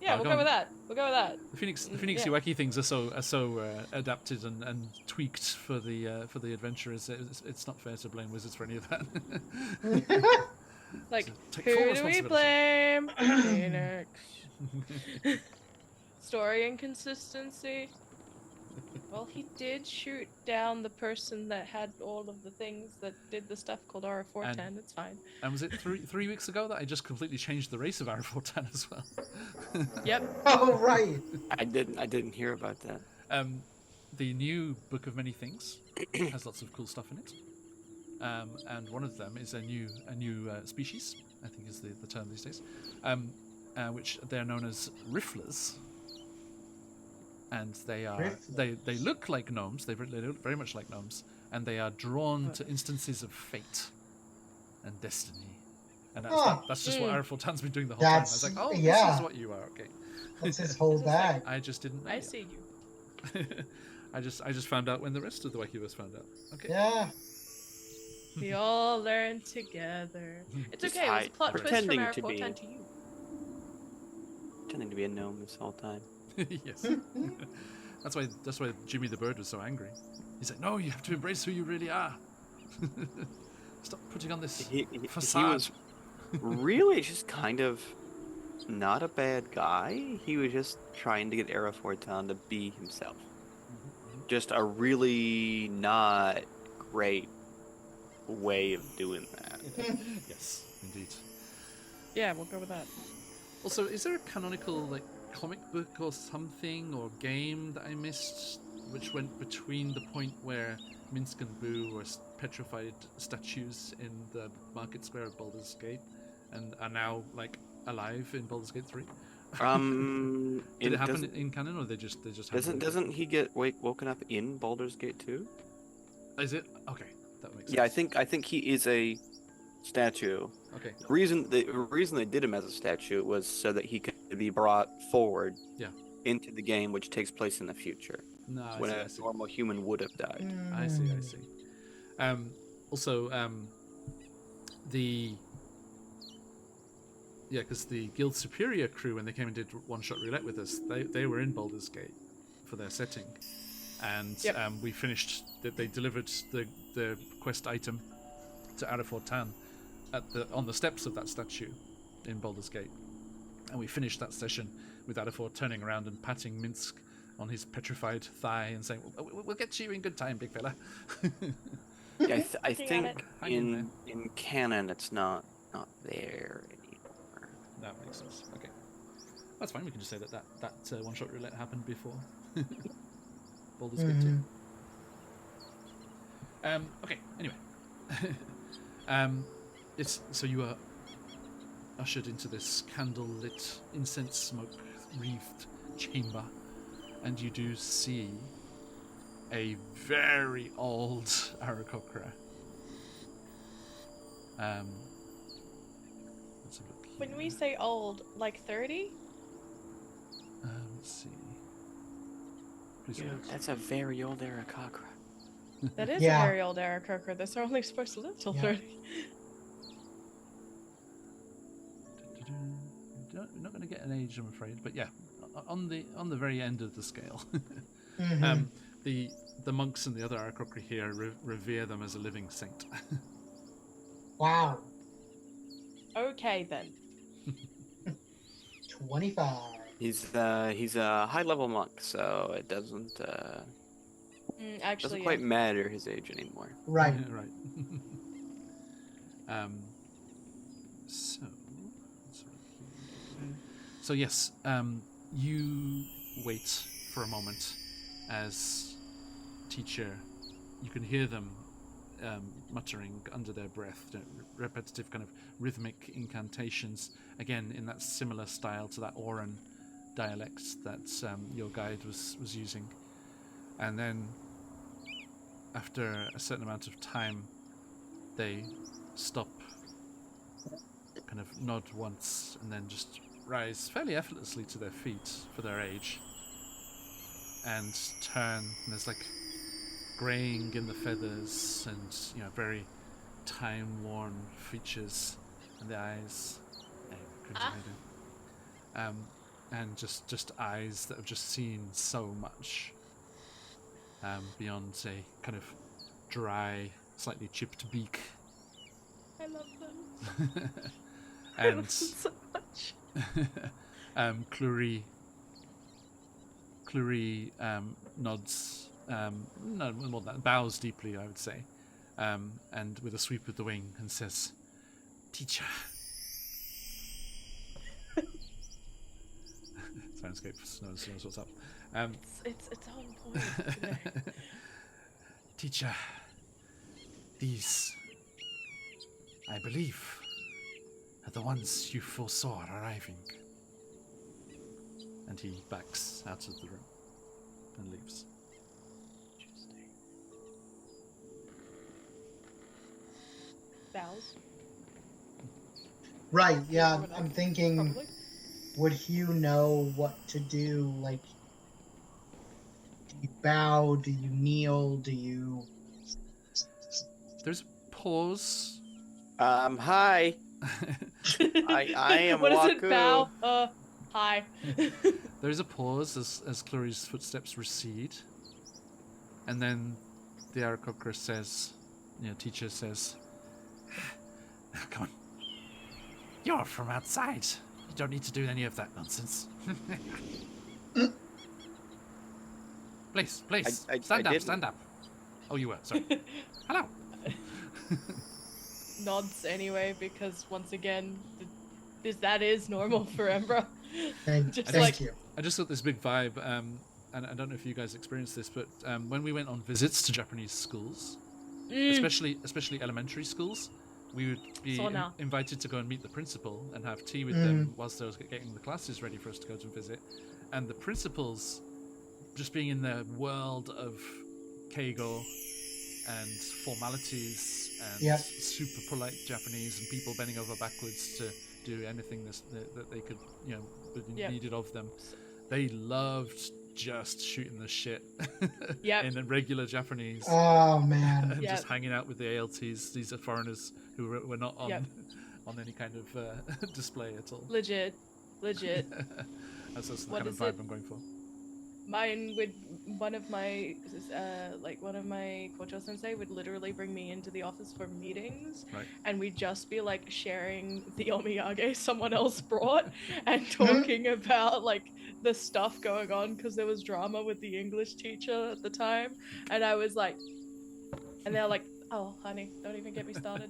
yeah, Oh, we'll go go on. with that. We'll go with that. The Phoenix Yeah. UK things are so adapted and tweaked for the adventurers. It's not fair to blame wizards for any of that. Like, So take who full do we responsibility. blame? Phoenix. Story inconsistency. Well, he did shoot down the person that had all of the things that did the stuff called R410. It's fine. And was it three weeks ago that I just completely changed the race of R410 as well? Yep. Oh right. I didn't hear about that. The new Book of Many Things has lots of cool stuff in it. And one of them is a new species, I think is the term these days, which they're known as rifflers. And they look like gnomes. They look very much like gnomes, and they are drawn to instances of fate and destiny. And that's just what Arafaltan's been doing the whole time. I was like, oh, yeah. this is what you are. Okay. What's his whole This is like- bag? I just didn't know. I yet. see you. I just found out when the rest of the Wakibus found out. Okay. Yeah. We all learn together. It's Just okay. It was a hide- plot twist from pretending to be- R410 to you. Pretending to be a gnome this whole time. Yes. That's why Jimmy the Bird was so angry. He's like, no, you have to embrace who you really are. Stop putting on this He facade. was really just kind of not a bad guy. He was just trying to get Arafortan to be himself. Just a really not great way of doing that. Yes, indeed. Yeah, we'll go with that. Also, is there a canonical comic book or something or game that I missed, which went between the point where Minsk and Boo were petrified statues in the market square of Baldur's Gate, and are now alive in Baldur's Gate 3? Did it happen in canon, or they just happened? Doesn't he get woken up in Baldur's Gate 2? Is it okay? That makes sense. Yeah, I think he is a statue. Okay. The reason they did him as a statue was so that he could be brought forward into the game, which takes place in the future, No, I when see, I a see. normal human would have died. I see. Also, because the Guild Superior crew, when they came and did one-shot roulette with us, they were in Baldur's Gate for their setting, and we finished. They delivered the quest item to Arafortan on the steps of that statue in Baldur's Gate, and we finished that session with Adafor turning around and patting Minsk on his petrified thigh and saying, "We'll get you in good time, big fella." Yeah, I Looking at think it. Hang in in canon it's not there anymore. That makes sense. Okay, that's fine. We can just say that one-shot roulette happened before Baldur's Gate 2. Okay. Anyway, it's so you are ushered into this candle-lit, incense smoke-wreathed chamber, and you do see a very old Aarakocra. Let's have a look here. When we say old, like 30? Let's see. Please You know, wait. that's a very old Aarakocra. That is Yeah. a very old Aarakocra. They're only supposed to live till Yeah. 30. You're not going to get an age, I'm afraid, but yeah, on the very end of the scale. Mhm. The monks and the other Aarakocra here revere them as a living saint. Wow. Okay then. 25. He's a high level monk, so it doesn't Actually, doesn't quite matter his age anymore. Right. Right. So, let's have a look here. So yes, you wait for a moment as teacher. You can hear them muttering under their breath, repetitive kind of rhythmic incantations. Again, in that similar style to that Oran dialect that your guide was using. And then, after a certain amount of time, they stop, kind of nod once, and then just rise fairly effortlessly to their feet for their age, and turn, and there's like graying in the feathers, and very time-worn features, and the eyes, and just eyes that have just seen so much, beyond a kind of dry, slightly chipped beak. I love them. I love And them so much. Clury nods, no more than that, bows deeply, I would say, and with a sweep of the wing, and says, "Teacher." Soundscape knows what's up. It's on point today. Teacher, these, I believe, are the ones you foresaw arriving. And he backs out of the room and leaves. Bows. Right, yeah. Would I- I'm thinking, Probably. would Hugh know what to do? Like, do you bow? Do you kneel? Do you... There's a pause. Hi. I am What is Waku. it, bow? Hi. There's a pause as Clury's footsteps recede. And then the Aarakocra says, teacher says, "Come on. You're from outside. You don't need to do any of that nonsense." Please, I stand up, didn't. stand up. Oh, you were, sorry. Hello. Nods anyway, because once again, that is normal for Embra. Thank, Just thank like- you. I just got this big vibe, and I don't know if you guys experienced this, but when we went on visits to Japanese schools, especially elementary schools, we would be So now. invited to go and meet the principal and have tea with them whilst I was getting the classes ready for us to go to visit. And the principals, just being in the world of Keigo and formalities and Yep. super polite Japanese and people bending over backwards to do anything that they could, Yep. needed of them. They loved just shooting the shit Yep. in regular Japanese. Oh, man. And Yep. just hanging out with the ALTs. These are foreigners who were not on Yep. on any kind of display at all. Legit. That's the What kind of is vibe it? I'm going for. Mine would, one of my Kocho sensei would literally bring me into the office for meetings, Right. and we'd just be like sharing the omiyage someone else brought and talking about like the stuff going on because there was drama with the English teacher at the time, and I was like, and they're like, "Oh, honey, don't even get me started.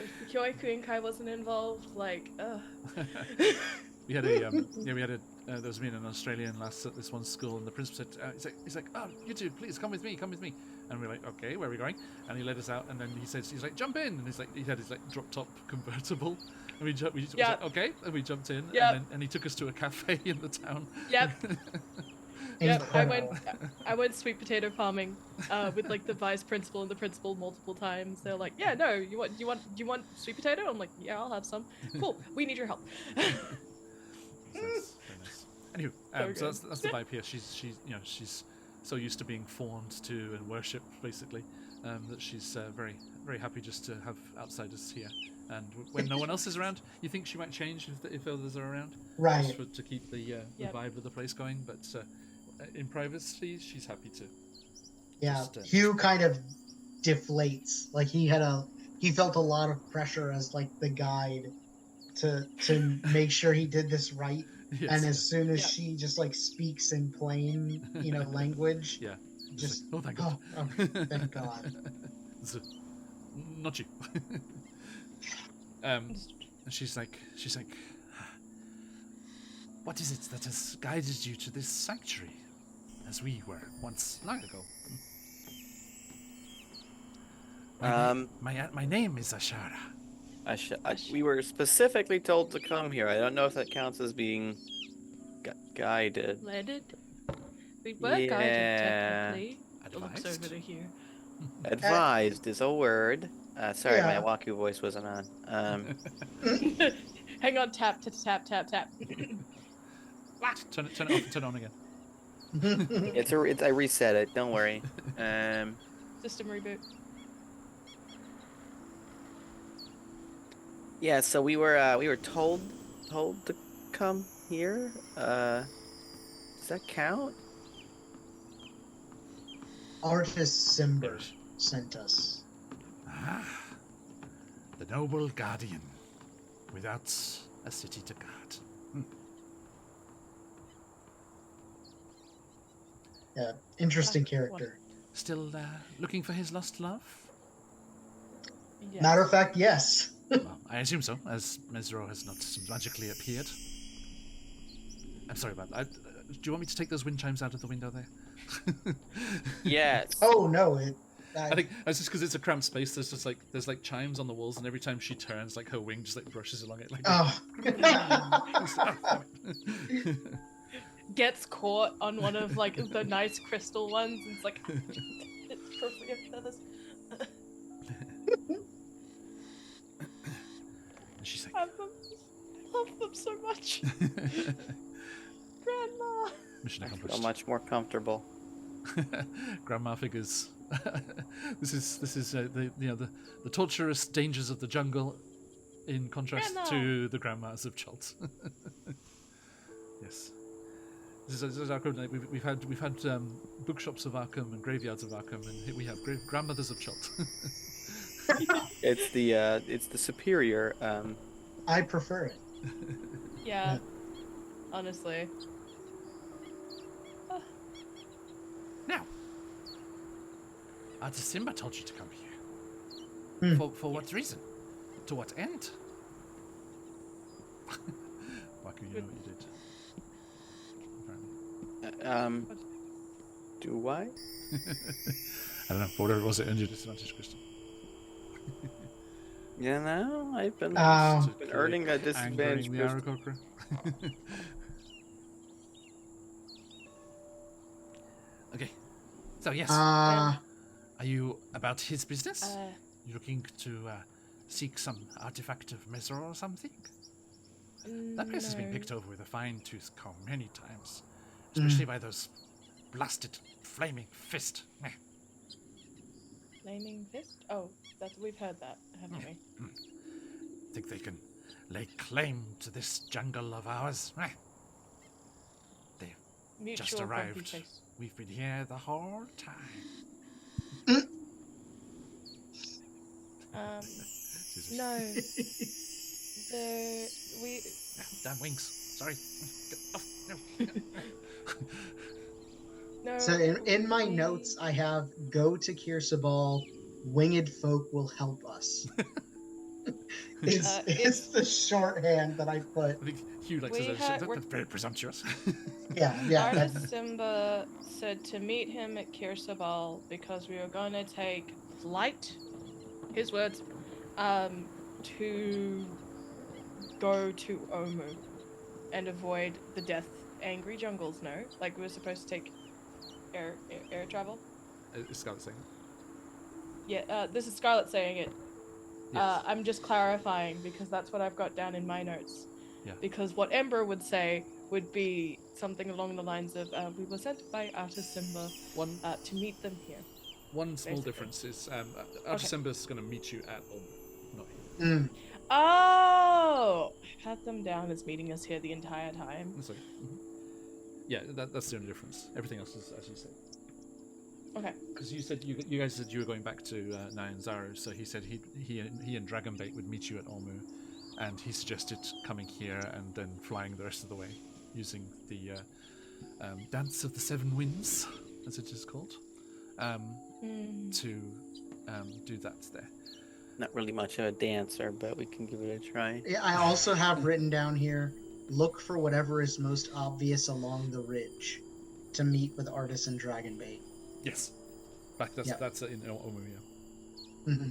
If the Kyoiku Inkai wasn't involved, like, ugh." We had there was me and an Australian lass at this one school, and the principal said, he's like, "Oh, you two, please come with me. And we're like, "Okay, where are we going?" And he led us out, and then he's like, "Jump in!" And he had his like drop top convertible, And we was Yeah. like, okay, and we jumped in, Yep. and he took us to a cafe in the town. Yep. Yep. Incredible. I went sweet potato farming with like the vice principal and the principal multiple times. They're like, yeah, no, you want sweet potato? I'm like, yeah, I'll have some. Cool. We need your help. So that's very nice. Anywho, so good. that's the vibe here. She's so used to being fawned to and worshipped, basically, that she's very, very happy just to have outsiders here. And when no one else is around, you think she might change if others are around, Right. just to keep the Yep. vibe of the place going. But in privacy, she's happy to. Yeah. Just, Hugh kind of deflates. Like he felt a lot of pressure as like the guide to make sure he did this right. Yes, And yeah. as soon as Yep. she just like speaks in plain, language, Yeah. just like, oh, thank God. oh, thank God. So, not you. And she's like, what is it that has guided you to this sanctuary, as we were once long ago? My name is Ashara. We were specifically told to come here. I don't know if that counts as being guided. Landed. We were Yeah. guided technically. It looks Advised? over to here. Advised is a word. Sorry, Yeah. my Waku voice wasn't on. Hang on, tap. Turn it off and turn it on again. I reset it. Don't worry. System reboot. Yeah. So we were told to come here. Does that count? Artist Simber Yes. sent us. Ah, the noble guardian, without a city to guard. Yeah, interesting character. Still looking for his lost love? Yes. Matter of fact, yes. Well, I assume so, as Mesro has not magically appeared. I'm sorry about that. Do you want me to take those wind chimes out of the window there? Yes. Oh no, I think that's just because it's a cramped space. There's like chimes on the walls, and every time she turns, like her wing just like brushes along it. Like Oh. Gets caught on one of like the nice crystal ones. And it's like it's appropriate feathers. and she's like, I love them so much. Grandma. mission I feel accomplished. much more comfortable. Grandma figures. This is the torturous dangers of the jungle, in contrast Grandma. to the grandmas of Chult. Yes, this is our equivalent. We've had bookshops of Arkham and graveyards of Arkham, and here we have grandmothers of Chult. It's the superior. I prefer it. Yeah. Honestly. Now, Artist Simba told you to come here. For what reason? To what end? Waku, you know what you did. Apparently. Do I? I don't know. But whatever it was, it earned you a disadvantage, Kristen. You know, I've been Oh. been earning a disadvantage. Angering the Aarakocra. Okay. So, yes. Uh, Are you about his business? Uh, You looking to seek some artifact of Mesro or something? That place has been no. picked over with a fine-tooth comb many times, especially by those blasted flaming fist. Meh. Flaming fist? Oh, we've heard that, haven't we? Think they can lay claim to this jungle of ours? Meh. They Mutual just grumpy arrived. face. We've been here the whole time. Excuse me. No. We. Damn wings. Sorry. Get off. No. No. so in my we- notes, I have go to Kirsabal. Winged folk will help us. It's the shorthand that I put. I think Hugh likes We to say had- that's we're- very presumptuous. Yeah, that- Artist Simba said to meet him at Kirsabal because we were going to take flight, his words, to go to Omu and avoid the death angry jungles, no? Like we were supposed to take air travel? Is Scarlet saying? Yeah, this is Scarlet saying it. Yes. I'm just clarifying because that's what I've got down in my notes. Yeah. Because what Ember would say would be something along the lines of, we were sent by Artis Simba to meet them here. One small basically. difference is Okay. Artisimba's going to meet you at Ulm, not here. Mm. Oh! I've had them down as meeting us here the entire time. That's okay. Yeah, that's the only difference. Everything else is as you said. Okay. Because you said you guys said you were going back to Nyanzaru, so he said he and Dragonbait would meet you at Olmu, and he suggested coming here and then flying the rest of the way using the Dance of the Seven Winds, as it is called, to do that there. Not really much of a dancer, but we can give it a try. Yeah, I also have written down here, look for whatever is most obvious along the ridge to meet with Artis and Dragonbait. Yes, that's in Olmu. Yeah. Mm-hmm.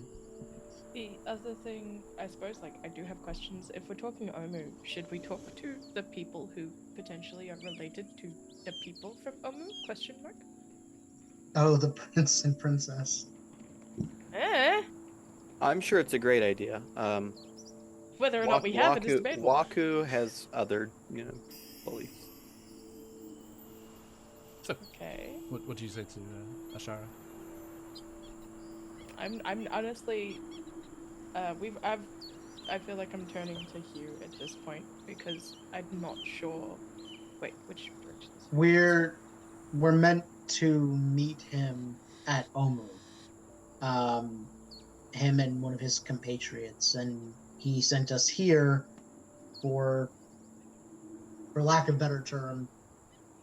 The other thing, I suppose, like, I do have questions. If we're talking Omu, should we talk to the people who potentially are related to the people from Omu? Question mark? Oh, the prince and princess. Eh? I'm sure it's a great idea. Whether or not we have it is debatable. Waku has other, beliefs. So, Okay. what do you say to Ashara? I'm honestly, I feel like I'm turning to Hugh at this point because I'm not sure. Wait, which direction? We're meant to meet him at Omu. Him and one of his compatriots, and he sent us here for lack of a better term,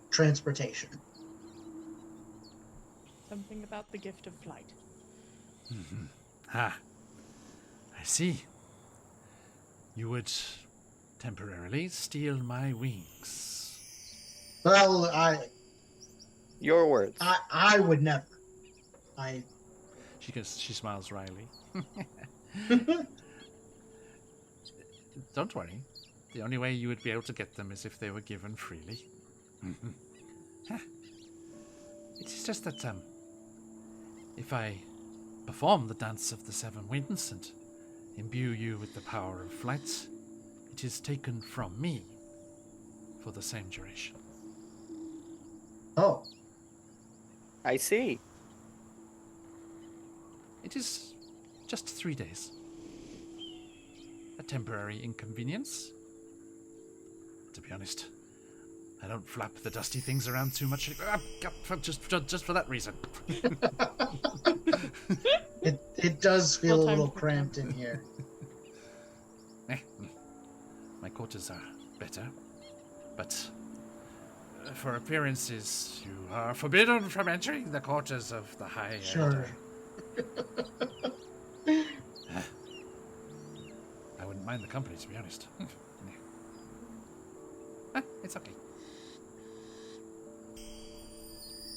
transportation. Something about the gift of flight. I see. You would temporarily steal my wings. Well, Your words. I would never. She smiles wryly. Don't worry. The only way you would be able to get them is if they were given freely. It is just that, if I perform the Dance of the Seven Winds and imbue you with the power of flight, it is taken from me for the same duration. Oh, I see. It is just 3 days. A temporary inconvenience. To be honest, I don't flap the dusty things around too much. Just for that reason. it does feel a Full-time little full-time. cramped in here. My quarters are better, but for appearances, you are forbidden from entering the quarters of the High Sure. Elder. I wouldn't mind the company, to be honest. It's okay.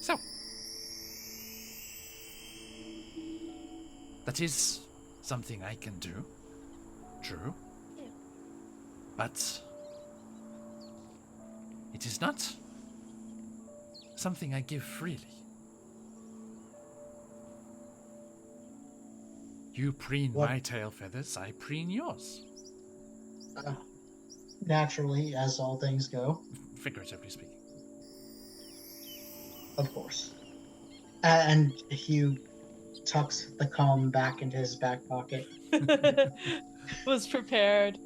So, that is something I can do. True. Yeah. But it is not something I give freely. You preen What? my tail feathers, I preen yours. Naturally, as all things go, Figuratively speaking. of course. And Hugh tucks the comb back into his back pocket. Was prepared.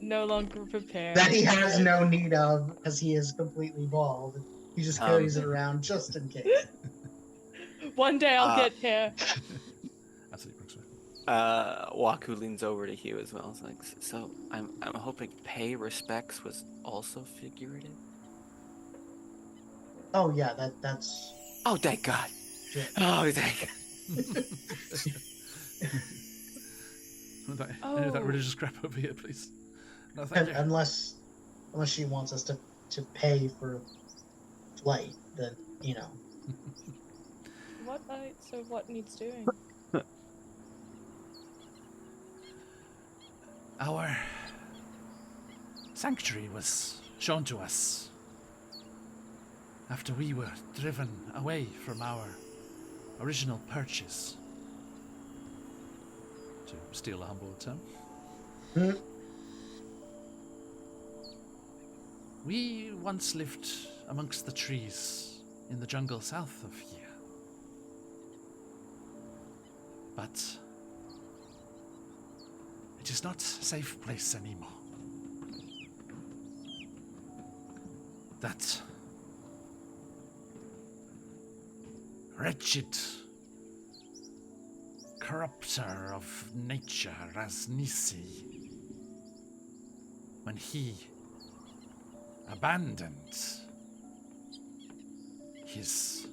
No longer prepared. That he has no need of, as he is completely bald. He just carries it around just in case. One day I'll get here. Absolutely, Brooksway. Waku leans over to Hugh as well. It's like, so I'm hoping pay respects was also figurative. Oh yeah, that's Oh, thank God. shit. Oh, thank God. Any of that religious crap over here, please. No, thank you. Unless she wants us to pay for flight, then What needs doing? sanctuary was shown to us after we were driven away from our original perches, to steal a humble term. Hmm. We once lived amongst the trees in the jungle south of here. But it is not a safe place anymore. That wretched corrupter of nature, Rasnisi, when he abandoned his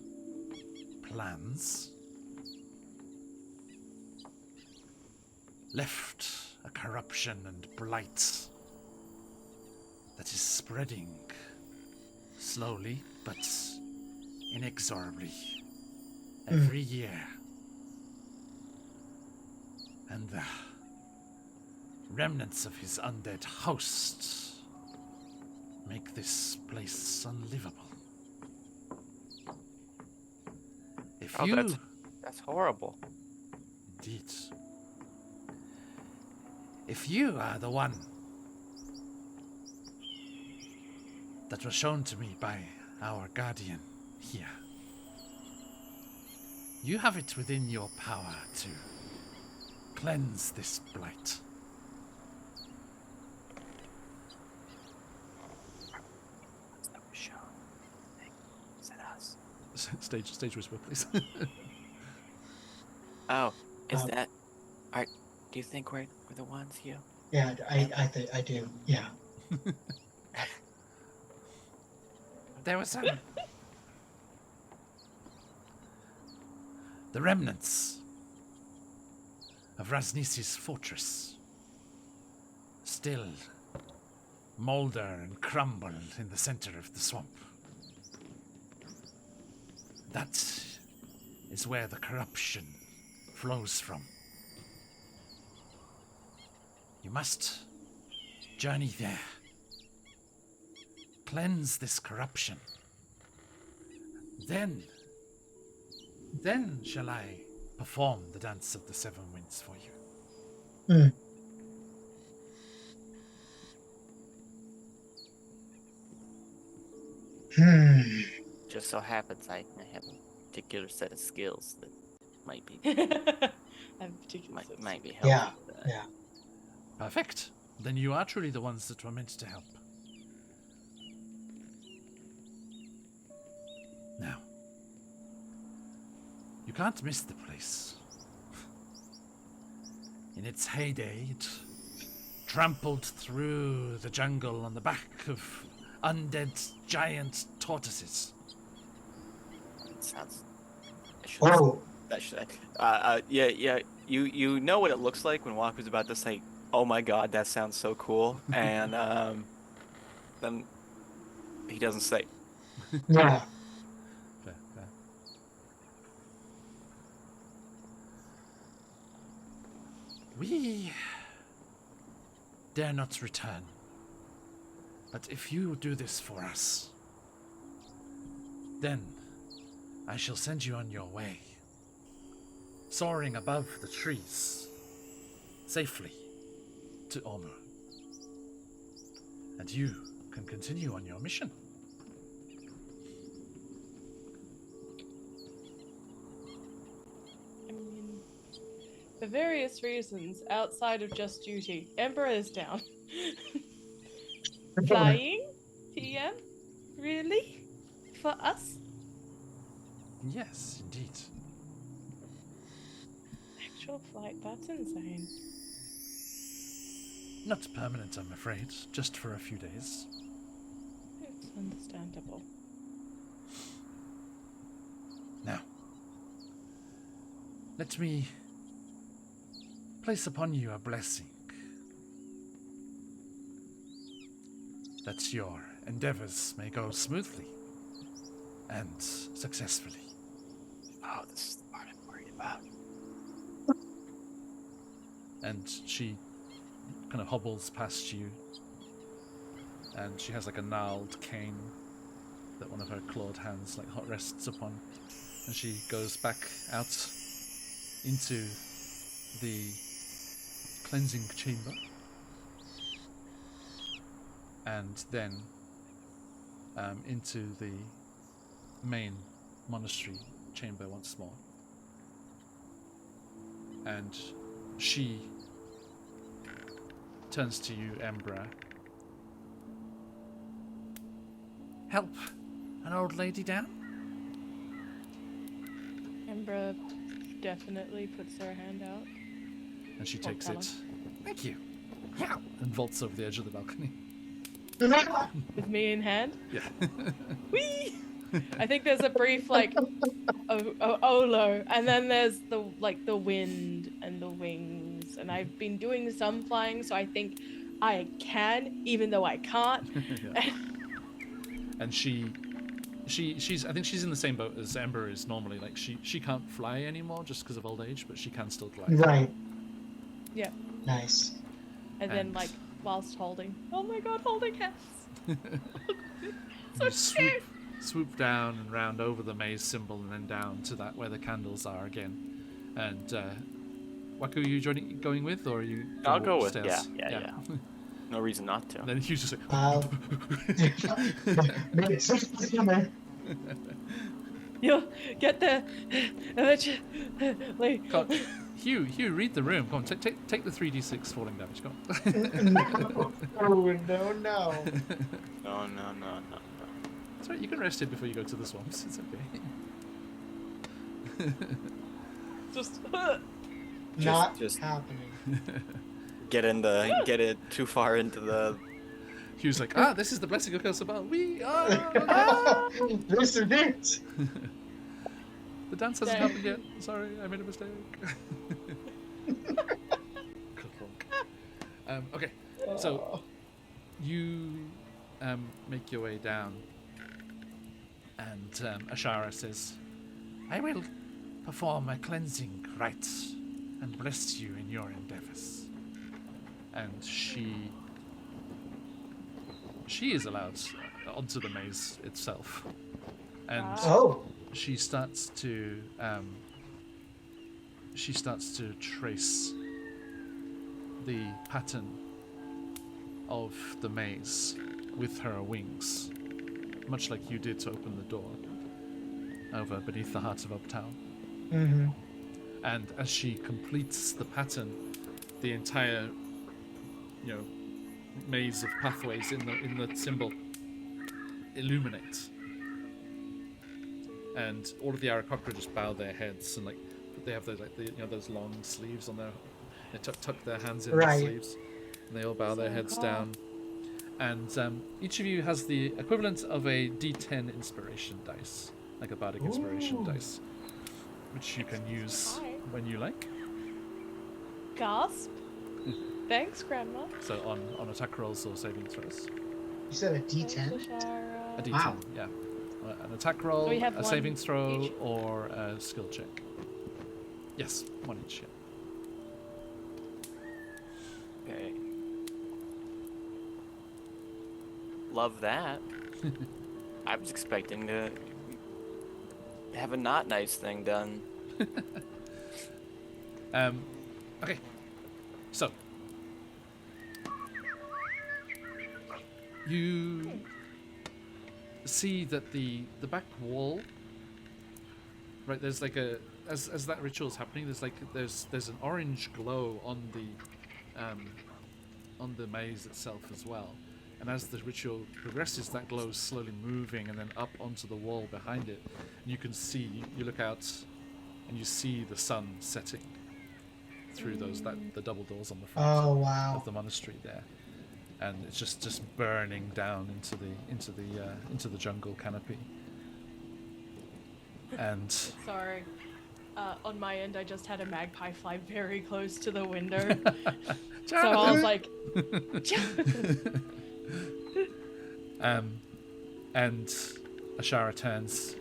plans, left a corruption and blight that is spreading slowly but inexorably every year. And the remnants of his undead host make this place unlivable. If Oh, you... that's horrible. Indeed. If you are the one that was shown to me by our guardian here, you have it within your power to cleanse this blight. That was shown. Is that us? Stage whisper, please. Oh, is Um, that? Are? Do you think we're the ones, you? Yeah, I do. Yeah. There was the remnants of Rasnisi's fortress still molder and crumble in the center of the swamp. That is where the corruption flows from. You must journey there. Cleanse this corruption. Then shall I perform the dance of the seven winds for you. Just so happens I have a particular set of skills that might be I have a particular sense. might be helpful. Yeah. with that. Yeah. Perfect. Then you are truly the ones that were meant to help. Now, you can't miss the place. In its heyday, it trampled through the jungle on the back of undead giant tortoises. It sounds. Oh, That should. Yeah. You know what it looks like when Waku's about to say, "Oh my God, that sounds so cool," and then he doesn't say. yeah. Fair. We dare not return. But if you do this for us, then I shall send you on your way, soaring above the trees, safely to Omu. And you can continue on your mission. I mean, for various reasons outside of just duty, Emperor is down. Flying? TM? Really? For us? Yes, indeed. Actual flight? That's insane. Not permanent, I'm afraid, just for a few days. It's understandable. Now, let me place upon you a blessing, that your endeavors may go smoothly and successfully. Oh, this is the part I'm worried about. And she kind of hobbles past you, and she has like a gnarled cane that one of her clawed hands like hot rests upon, and she goes back out into the cleansing chamber, and then into the main monastery chamber once more. And she turns to you, Embra. Help an old lady down? Embra definitely puts her hand out. And she Oh, takes Callum. it. Thank you. And vaults over the edge of the balcony. With me in hand. Yeah. Whee! I think there's a brief like olo, and then there's the the wind and the wings, and I've been doing some flying, so I think I can, even though I can't. Yeah. And she's I think she's in the same boat as Ember is normally. Like she can't fly anymore just because of old age, but she can still fly. Right. Yeah. Nice. And then And- like whilst holding, oh my god, holding hands. You swoop down and round over the maze symbol and then down to that where the candles are again. And Waku, are you going with, or are you? I'll gonna go walk with. stairs? Yeah. No reason not to. And then you just like, You'll get there eventually. Come on. Hugh, read the room. Come on, take the 3d6 falling damage. Come on. Oh, no. No. That's right. You can rest it before you go to the swamps. It's okay. Just Not just- happening. Get it too far into the. Hugh's like, this is the blessing of Kosabal. We are. This is it. The dance hasn't Dang. happened yet. Sorry, I made a mistake. Okay, so you make your way down, and Ashara says, "I will perform a cleansing rite and bless you in your endeavors." And she is allowed onto the maze itself, and Oh. she starts to trace the pattern of the maze with her wings, much like you did to open the door over beneath the heart of Uptown. Mm-hmm. And as she completes the pattern, the entire maze of pathways in the symbol illuminates. And all of the Aarakocra just bow their heads, and they have those long sleeves on their. They tuck their hands in Right. their sleeves, and they all bow their So heads cool. down. And each of you has the equivalent of a D10 inspiration dice, like a bardic inspiration Ooh. dice, which you can use Hi. when you like. gasp. Thanks, Grandma. So on attack rolls or saving throws. You said a Thanks, D10? Ashara. A D10, Wow. yeah. An attack roll, we have a one saving throw, each? or a skill check. Yes, one each. Yeah. Okay. Love that. I was expecting to have a not nice thing done. Okay. So you see that the back wall, right? There's like a as that ritual's happening. There's an orange glow on the maze itself as well. And as the ritual progresses, that glow is slowly moving and then up onto the wall behind it. And you can see, you look out and you see the sun setting through the double doors on the front Oh, wow. of the monastery there. And it's just burning down into the jungle canopy. And Sorry. On my end, I just had a magpie fly very close to the window. So I was like, and Ashara turns.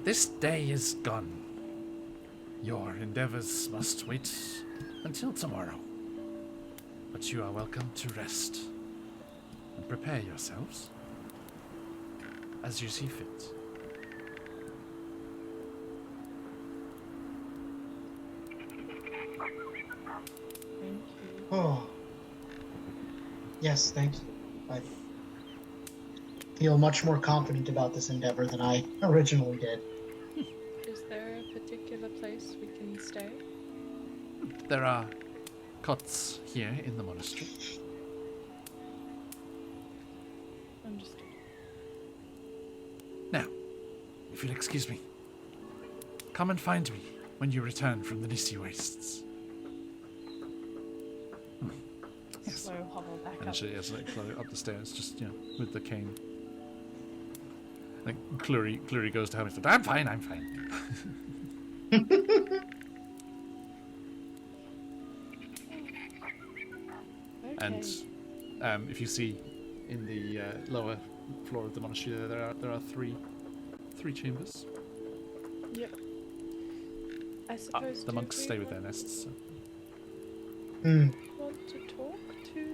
This day is gone. Your endeavors must wait until tomorrow. But you are welcome to rest. and prepare yourselves as you see fit. Thank you. Oh. Yes, thank you. I feel much more confident about this endeavor than I originally did. Is there a particular place we can stay? There are cots here in the monastery. Understood. Now, if you'll excuse me, come and find me when you return from the Nissi Wastes. Yes. Slow hobble back And up. she is like up the stairs, just with the cane. Like Clury goes to help me. I'm fine. Okay. And if you see in the lower floor of the monastery, there are three chambers. Yep. I suppose The do monks we stay with their want- nests. So. Want to talk to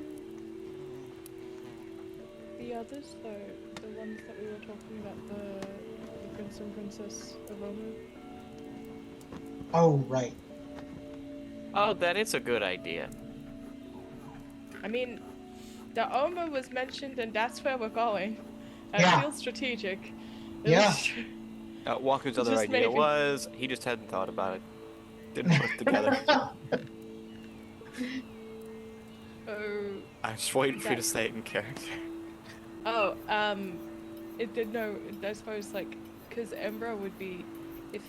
the others, though, the ones that we were talking about, the prince and princess of Omu. Oh, right. Oh, that is a good idea. I mean, the Omu was mentioned, and that's where we're going. I Yeah. feel strategic. It Yeah. was- Walker's other Just idea maybe. was he just hadn't thought about it. Didn't put it together. Oh, I'm just waiting for you to That- say it in character. oh, it did no. I suppose like, because Embra would be, if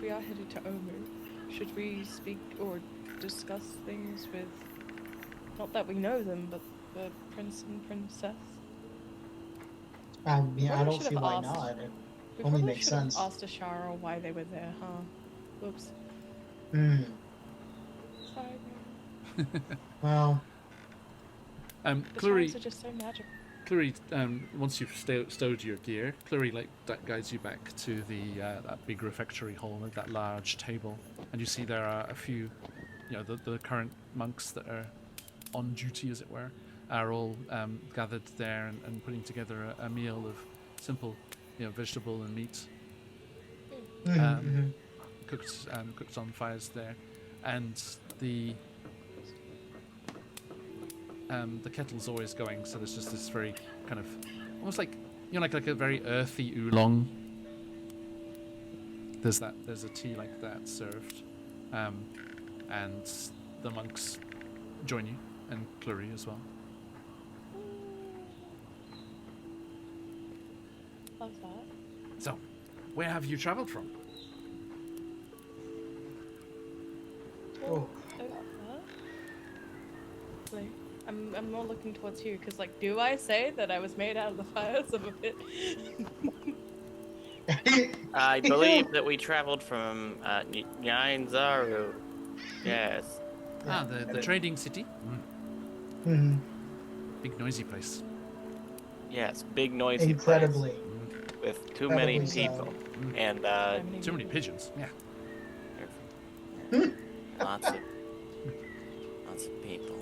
we are headed to Omu, should we speak or discuss things with, not that we know them, but the prince and princess? Yeah, I Probably don't should see have why asked. not. It We only probably makes should have sense. asked Ashara why they were there, huh? Whoops. Sorry. Well, The Clury, times are just so magical. Clury, once you've stowed your gear, Clury guides you back to the that big refectory hall with that large table, and you see there are a few, the current monks that are on duty, as it were, are all gathered there and putting together a meal of simple, vegetable and meat, cooked on fires there, and the kettle's always going, so there's just this very kind of almost like like a very earthy oolong. There's a tea like that served, and the monks join you, and Clury as well. Love that. So, where have you travelled from? Oh. Like, I'm more looking towards you, because, like, do I say that I was made out of the fires of a pit? I believe that we traveled from Nyanzaru. Yes. Ah, the trading city. Mhm. Big noisy place. Yes, big noisy Incredibly. place with too many Incredibly so. people. And Too many pigeons. Yeah. lots of people.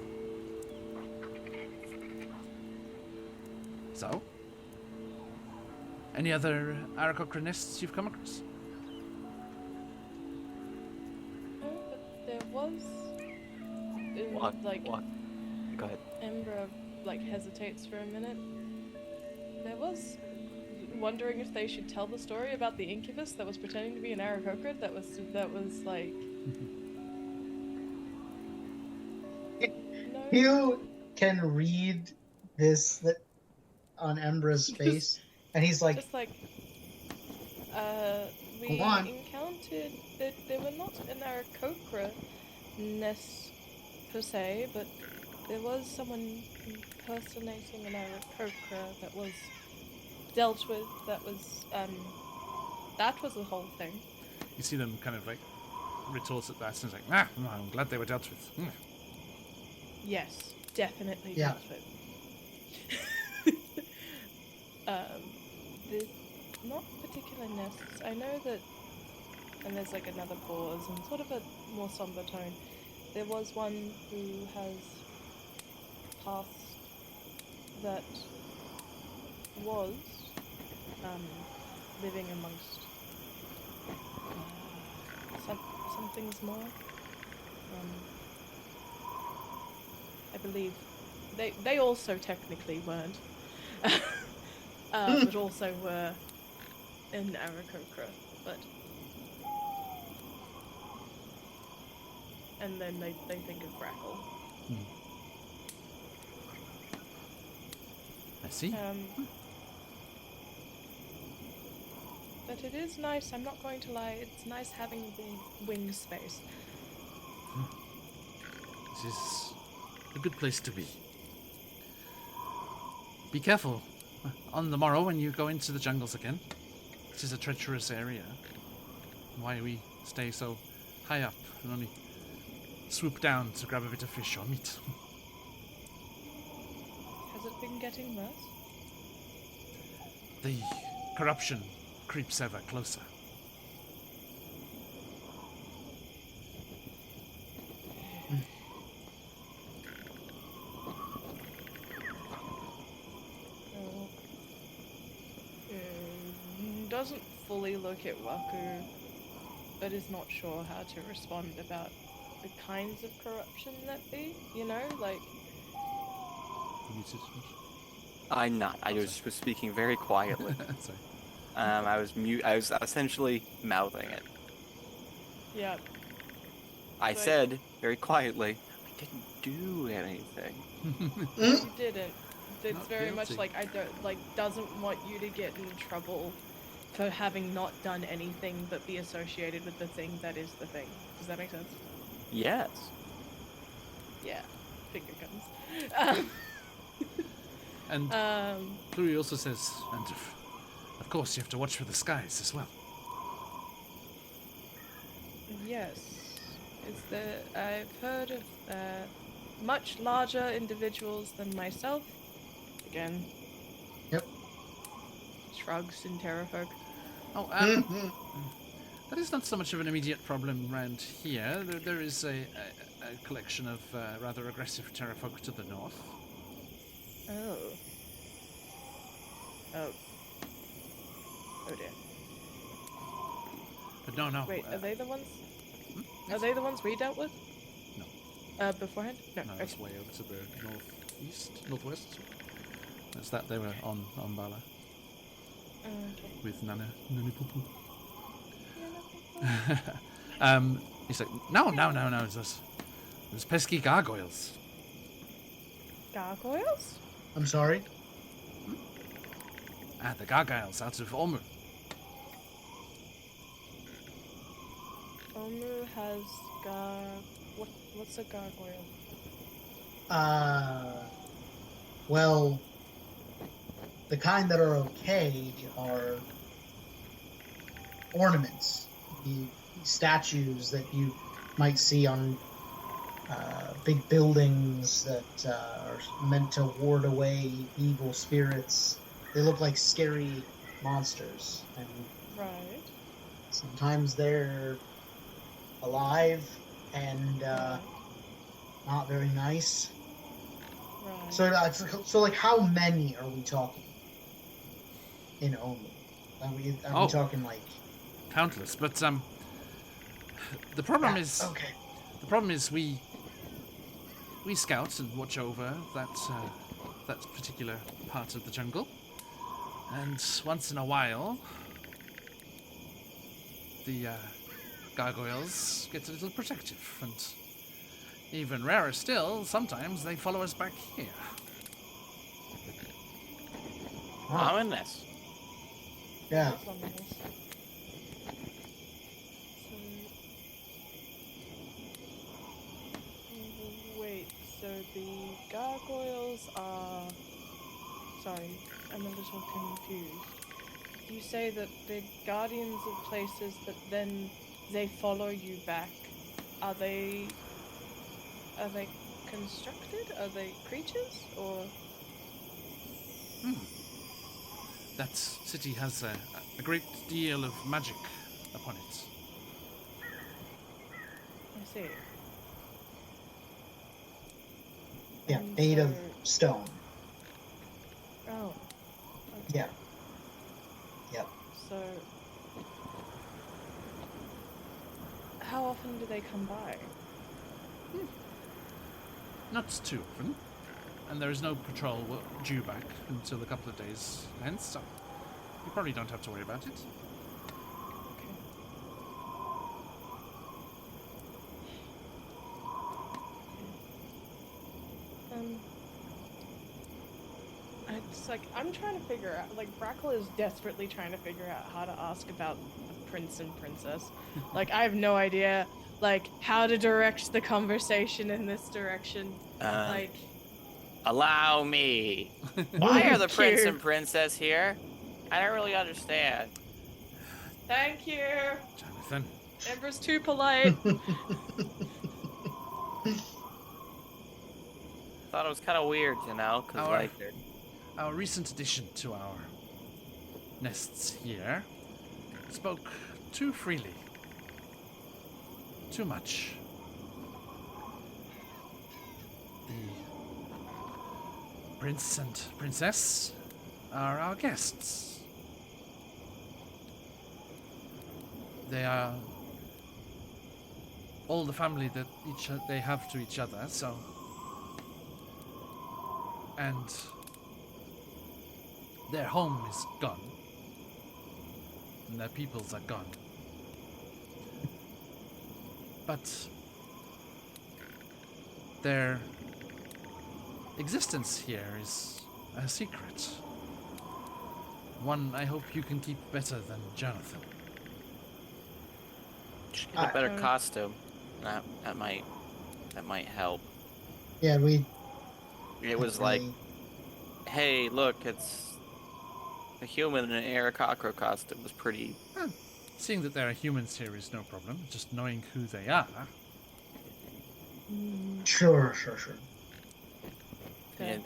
So, any other Aarakocra nests you've come across? No, but there was. Like, What? Go ahead. Embra, like, hesitates for a minute. There was. Wondering if they should tell the story about the incubus that was pretending to be an Aarakocra that was like. No. You can read this on Embra's face, and he's like, Just like, we Go on. encountered that there were not an Aarakocra nest per se, but there was someone impersonating an Aarakocra that was dealt with. That was the whole thing. You see them kind of like retort at that, and it's like, I'm glad they were dealt with. Yes, definitely Yeah. dealt with. The not particular nests. I know that, and there's like another pause and sort of a more somber tone. There was one who has passed that was living amongst some things more. I believe they also technically weren't, but also were in Aarakocra, but and then they think of Grackle. I see. But it is nice, I'm not going to lie, it's nice having the wing space. This is a good place to be. Be careful on the morrow when you go into the jungles again. This is a treacherous area. Why we stay so high up and only swoop down to grab a bit of fish or meat. Has it been getting worse? The corruption creeps ever closer. Doesn't fully look at Waku, but is not sure how to respond about the kinds of corruption that be, you know, like... Muted. I'm not. I was speaking very quietly. Sorry. I was essentially mouthing it. Yeah. I But- said very quietly, I didn't do anything. You didn't. It's Not very much guilty. like, I don't, like, doesn't want you to get in trouble for having not done anything but be associated with the thing that is the thing. Does that make sense? Yes. Yeah. Finger guns. And Um, Louis also says, and of course you have to watch for the skies as well. yes. I've heard of much larger individuals than myself. Again. Yep. Shrugs in Terrafolk. Oh, that is not so much of an immediate problem around here. There is a collection of rather aggressive terrafolk to the north. Oh. Oh. Oh dear. But no. Wait, are they the ones? Hmm? Are they the ones we dealt with? No. Beforehand? No. No, Okay. that's way over to the northwest. That's that they were on Bala Okay. with Nana Poo. He's like, no, it's those pesky gargoyles. Gargoyles? I'm sorry. The gargoyles out of Omu. Omu has what's a gargoyle? Well, the kind that are okay are ornaments, the statues that you might see on big buildings that are meant to ward away evil spirits. They look like scary monsters, and Right. sometimes they're alive and Right. not very nice. Right. So like, how many are we talking in Omu? Are we Oh. talking like? Countless, but the problem Yeah, is okay. the problem is we scout and watch over that particular part of the jungle, and once in a while the gargoyles get a little protective, and even rarer still, sometimes they follow us back here. Ominous. Yeah. That's ominous. Wait, so the gargoyles are... Sorry, I'm a little confused. You say that they're guardians of places, but then they follow you back. Are they constructed? Are they creatures? Or... That city has a great deal of magic upon it. I see. Yeah, And made of so- stone. Oh. often do they come by? Not too often. And there is no patrol due back until a couple of days hence, so you probably don't have to worry about it. I'm trying to figure out, like, Brackle is desperately trying to figure out how to ask about the prince and princess. Like, I have no idea, like, how to direct the conversation in this direction. Like, allow me. Why are the Thank prince you. and princess here? I don't really understand. thank you. Jonathan. Ember's too polite. Thought it was kind of weird, you know, because Our- like Our recent addition to our nests here spoke too freely. Too much. The prince and princess are our guests. They are all the family that they have to each other, so... And their home is gone. And their peoples are gone. But their existence here is a secret. One I hope you can keep better than Jonathan. should get a better costume. That might help. Yeah, we. It was like, hey, look, it's a human in an Aarakocra costume. Was pretty. Seeing that there are humans here is no problem. Just knowing who they are. Sure. And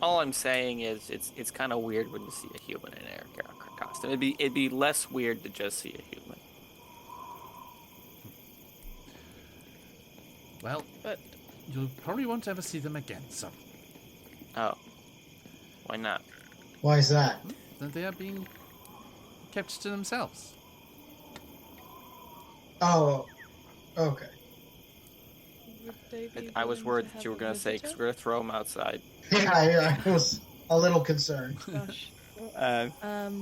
all I'm saying is, it's kind of weird when you see a human in an Aarakocra costume. It'd be less weird to just see a human. Well, But you probably won't ever see them again, so... Oh, why not? Why is that? Then they are being kept to themselves. Oh, okay. would they be I was willing worried to that you were have a gonna say, because visitor? we're gonna throw him outside. Yeah, I was a little concerned. Gosh. We'll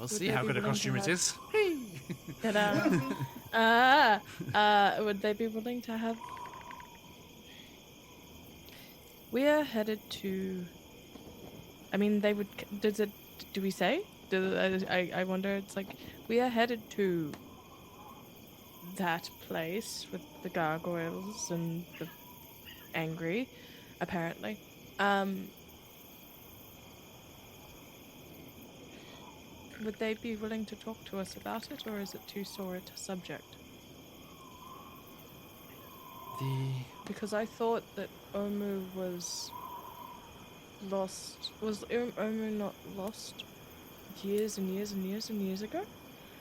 Would see they how be good a willing to costume it have- is. Ta-da! Would they be willing to have... We are headed to... I mean, they would... Do we say? I wonder, it's like... We are headed to... that place with the gargoyles and the angry, apparently. Would they be willing to talk to us about it, or is it too sore a subject? Because I thought that Omu was lost. Was Omu not lost years and years and years and years ago?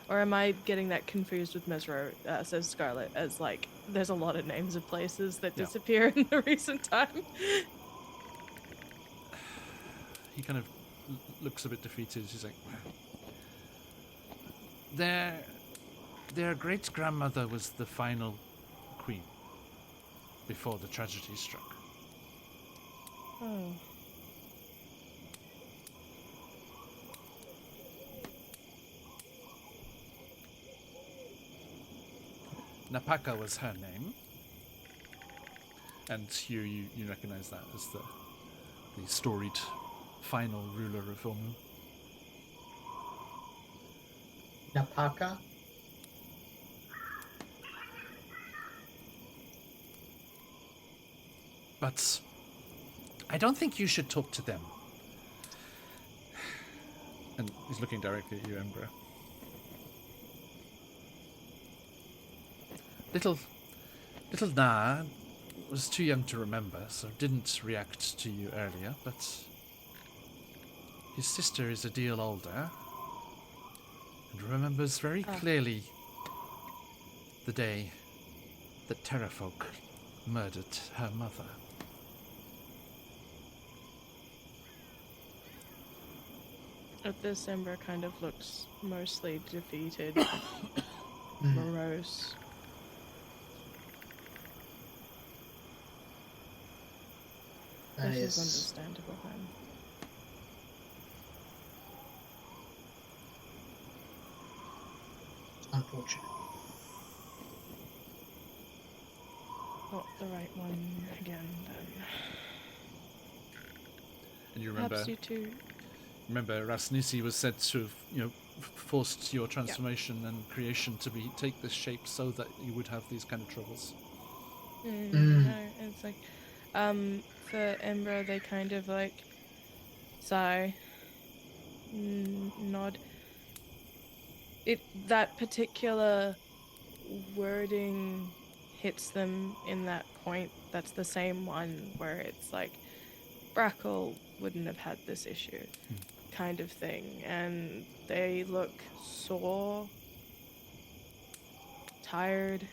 Or am I getting that confused with Mesro, says Scarlet, as like, there's a lot of names of places that Yeah. disappear in the recent time? He kind of looks a bit defeated. He's like, their great-grandmother was the final queen before the tragedy struck. Oh. Napaka was her name. And you recognize that as the storied final ruler of Omu. Napaka? But I don't think you should talk to them. And he's looking directly at you, Embra. Little Na was too young to remember, so didn't react to you earlier, but his sister is a deal older and remembers very clearly the day that Terrafolk murdered her mother. At this, Ember kind of looks mostly defeated, morose. That is is understandable then. unfortunate. Not the right one again then. And you Perhaps you two. remember Rasnisi was said to have, forced your transformation and creation to take this shape so that you would have these kind of troubles. No, it's like, for Embra, they kind of like sigh, nod. That particular wording hits them in that point. That's the same one where it's like, Brackle wouldn't have had this issue, kind of thing, and they look sore, tired.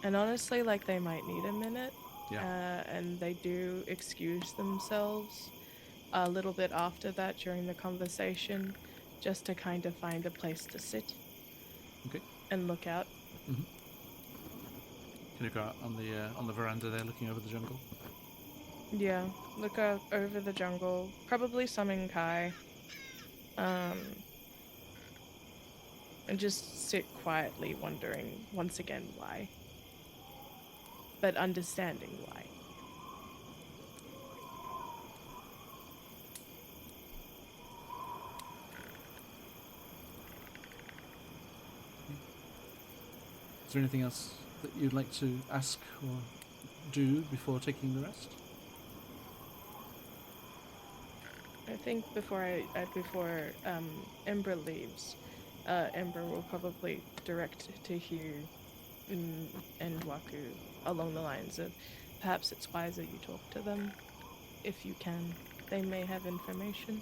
And honestly, like, they might need a minute. Yeah. And they do excuse themselves a little bit after that during the conversation, just to kind of find a place to sit. Okay. And look out. Mm-hmm. Can you go out on the veranda there, looking over the jungle? Yeah, look out over the jungle. Probably summon Kai. And just sit quietly, wondering once again why. But understanding why. Is there anything else that you'd like to ask or do before taking the rest? I think before Ember leaves, Ember will probably direct to Hugh and Waku along the lines of, perhaps it's wiser you talk to them, if you can. They may have information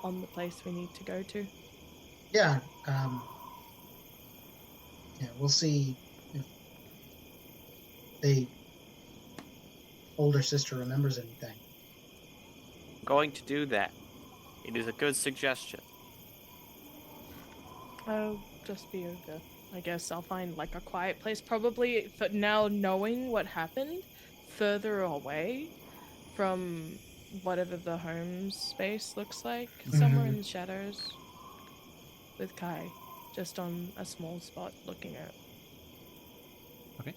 on the place we need to go to. Yeah, we'll see if the older sister remembers anything. I'm going to do that. It is a good suggestion. I'll just be over. I guess I'll find like a quiet place, probably, for now, knowing what happened, further away from whatever the home space looks like, somewhere in the shadows, with Kai, just on a small spot looking out. Okay.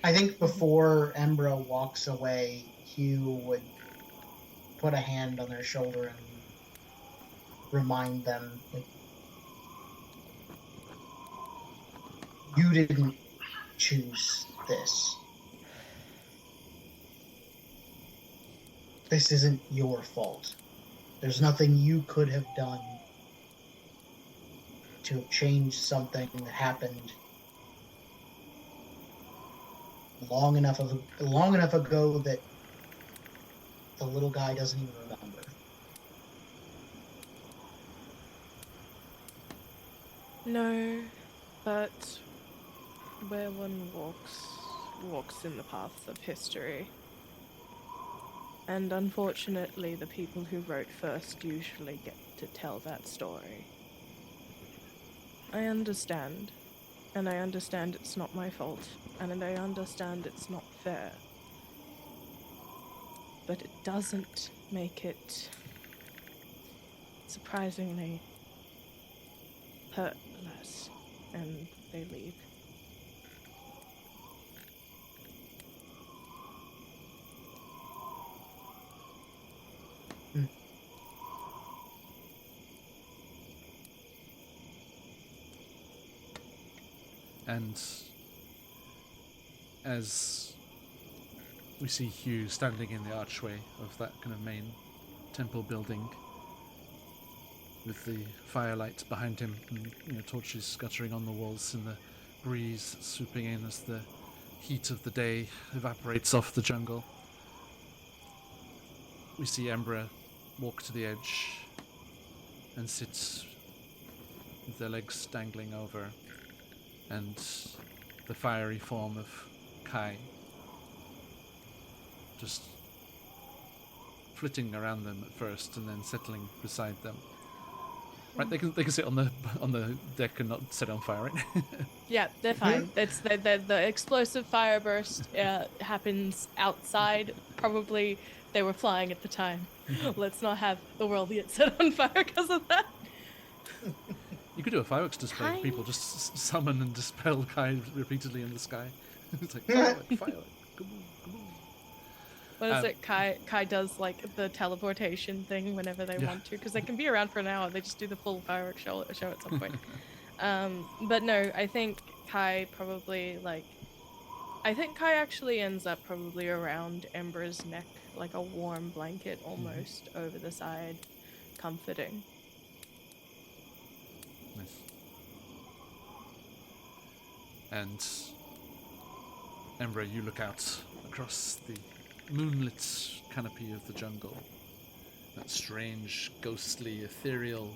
I think before Embra walks away, Hugh would put a hand on their shoulder and remind them, like, you didn't choose this. This isn't your fault. There's nothing you could have done to have changed something that happened long enough ago that the little guy doesn't even remember. No, but where one walks in the paths of history. And unfortunately, the people who wrote first usually get to tell that story. I understand. And I understand it's not my fault. And I understand it's not fair. But it doesn't make it surprisingly hurt less. And they leave. And as we see Hugh standing in the archway of that kind of main temple building, with the firelight behind him, and torches scuttering on the walls, and the breeze swooping in as the heat of the day evaporates off the jungle, we see Embra walk to the edge and sit with their legs dangling over, and the fiery form of Kai just flitting around them at first and then settling beside them. Right, they can sit on the deck and not set it on fire, right? Yeah, they're fine. It's the explosive fire burst happens outside. Probably they were flying at the time. Let's not have the world get set on fire because of that. You could do a fireworks display. Hi. People just summon and dispel Kai repeatedly in the sky. It's like firework, firework, kaboom, kaboom. What is it? Kai does like the teleportation thing whenever they want to, because they can be around for an hour. They just do the full fireworks show at some point. But no, I think Kai probably I think Kai actually ends up probably around Ember's neck, like a warm blanket almost over the side, comforting. Nice. And Ember, you look out across the moonlit canopy of the jungle. That strange, ghostly, ethereal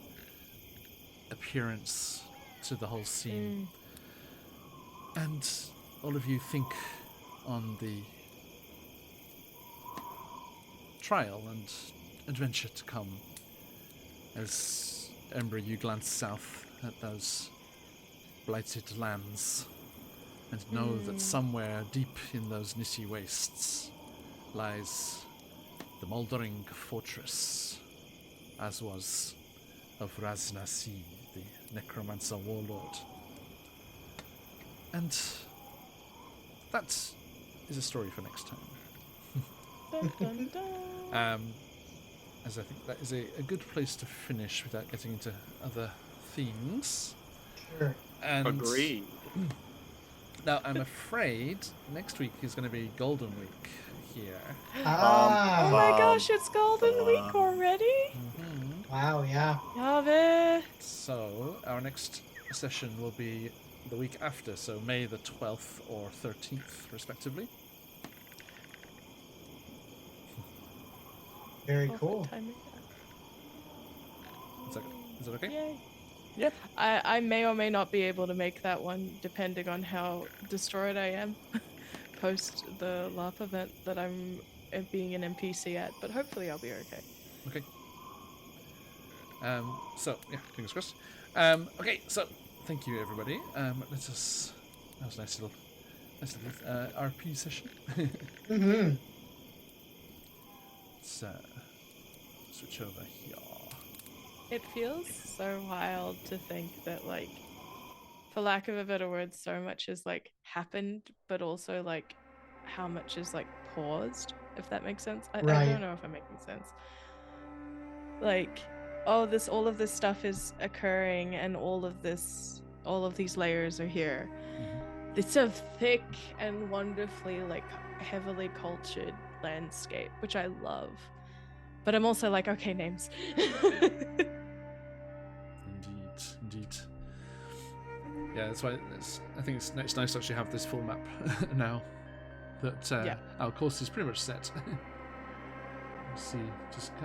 appearance to the whole scene. And all of you think on the trial and adventure to come. As Ember, you glance south at those blighted lands and know that somewhere deep in those Nissi wastes lies the mouldering fortress, as was of Raznasi, the necromancer warlord. And that is a story for next time. Dun, dun, dun. As I think that is a good place to finish without getting into other themes. Sure. And Agreed. now I'm afraid next week is going to be Golden Week here. Ah. Oh my gosh, it's Golden Week already? Wow, yeah. Love it. So our next session will be the week after, so May the 12th or 13th, respectively. Very Perfect cool. timing. Is that okay? Yay. Yep. I may or may not be able to make that one, depending on how destroyed I am post the LARP event that I'm being an NPC at, but hopefully I'll be okay. Okay. So yeah, fingers crossed. Okay, so thank you everybody. Let us. That was a nice little RP session. Mm-hmm. Let's switch over here. It feels so wild to think that, like, for lack of a better word, so much has like happened, but also like how much is like paused, if that makes sense. I Right. don't know if I'm making sense. Like, all of this stuff is occurring, and all of these layers are here. It's a thick and wonderfully like heavily cultured landscape, which I love. But I'm also like, okay, names. Indeed. Yeah, that's why I think it's nice to actually have this full map now. That our course is pretty much set. Let's see, just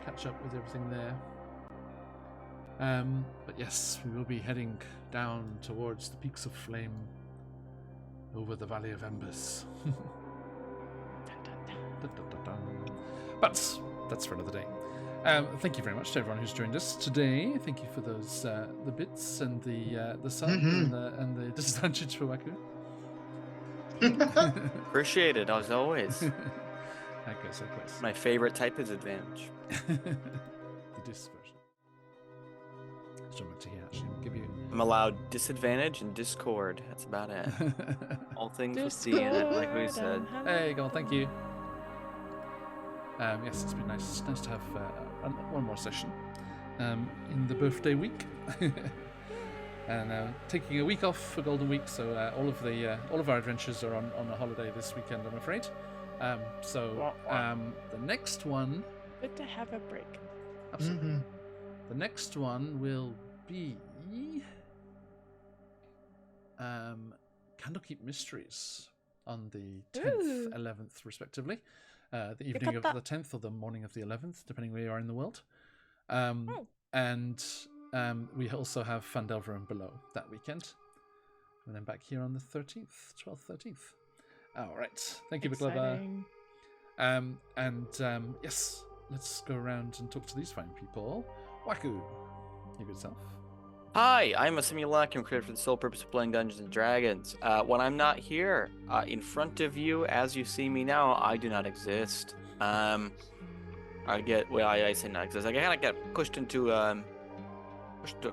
catch up with everything there. But yes, we will be heading down towards the peaks of flame over the Valley of Embers. Dun, dun, dun, dun. But that's for another day. Thank you very much to everyone who's joined us today. Thank you for those the bits and the sun and the disadvantage for Waku. Appreciate it, as always. Likewise. My favorite type is advantage. The dis version. Let's jump back to here actually. Give you. I'm allowed disadvantage and discord. That's about it. All things with the in it, like we said. Hey, go on, thank you. Yes, it's been nice to have one more session in the birthday week, and taking a week off for Golden Week. So all of our adventures are on a holiday this weekend, I'm afraid. The next one. Good to have a break. Absolutely. The next one will be Candlekeep Mysteries on the 10th, 11th, respectively. The evening of the 10th or the morning of the 11th, depending where you are in the world. And we also have Fandelver and Below that weekend. And then back here on the 13th, 12th, 13th. All right. Thank you, Baklava. Yes, let's go around and talk to these fine people. Waku. You good self. Hi, I'm a simulacrum created for the sole purpose of playing Dungeons and Dragons. When I'm not here, in front of you, as you see me now, I do not exist. I say not exist. I kind of get pushed into a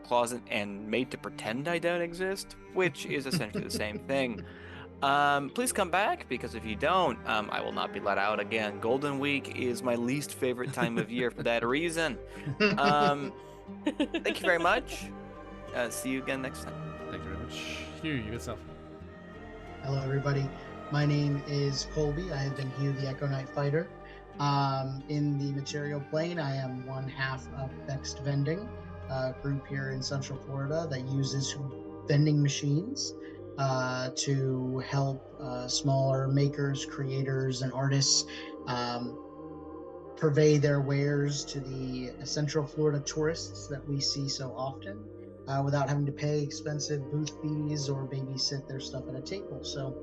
closet and made to pretend I don't exist, which is essentially the same thing. Please come back, because if you don't, I will not be let out again. Golden Week is my least favorite time of year for that reason. Thank you very much. See you again next time. Thank you very much. Hugh, you good self. Hello, everybody. My name is Colby. I have been Hugh, the Echo Knight Fighter. In the material plane, I am one half of Vexed Vending, a group here in Central Florida that uses vending machines to help smaller makers, creators, and artists purvey their wares to the Central Florida tourists that we see so often without having to pay expensive booth fees or babysit their stuff at a table. So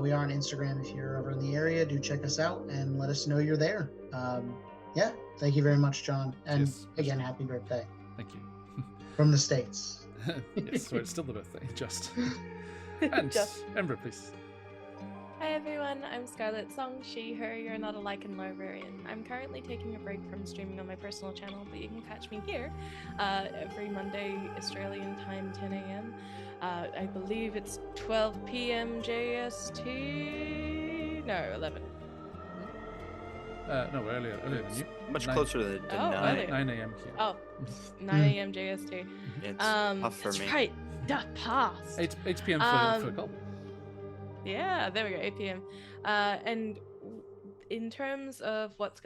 we are on Instagram. If you're ever in the area, do check us out and let us know you're there. Yeah, thank you very much, John. And Yes, again, happy birthday Thank you. from the States. Yes, so it's still the birthday, just. And Just. Ember, please. Hi everyone, I'm Scarlett Song, she, her, you're not a Lycan librarian. I'm currently taking a break from streaming on my personal channel, but you can catch me here every Monday Australian time, 10 a.m. I believe it's 12 p.m. JST? No, 11. No, earlier than you. Much 9 closer to Oh, 9. earlier. 9 a.m. here. Oh, 9 a.m. JST. It's tough for That's me. right, the past. 8 p.m. for Colby. Yeah, there we go, 8 p.m. And in terms of what's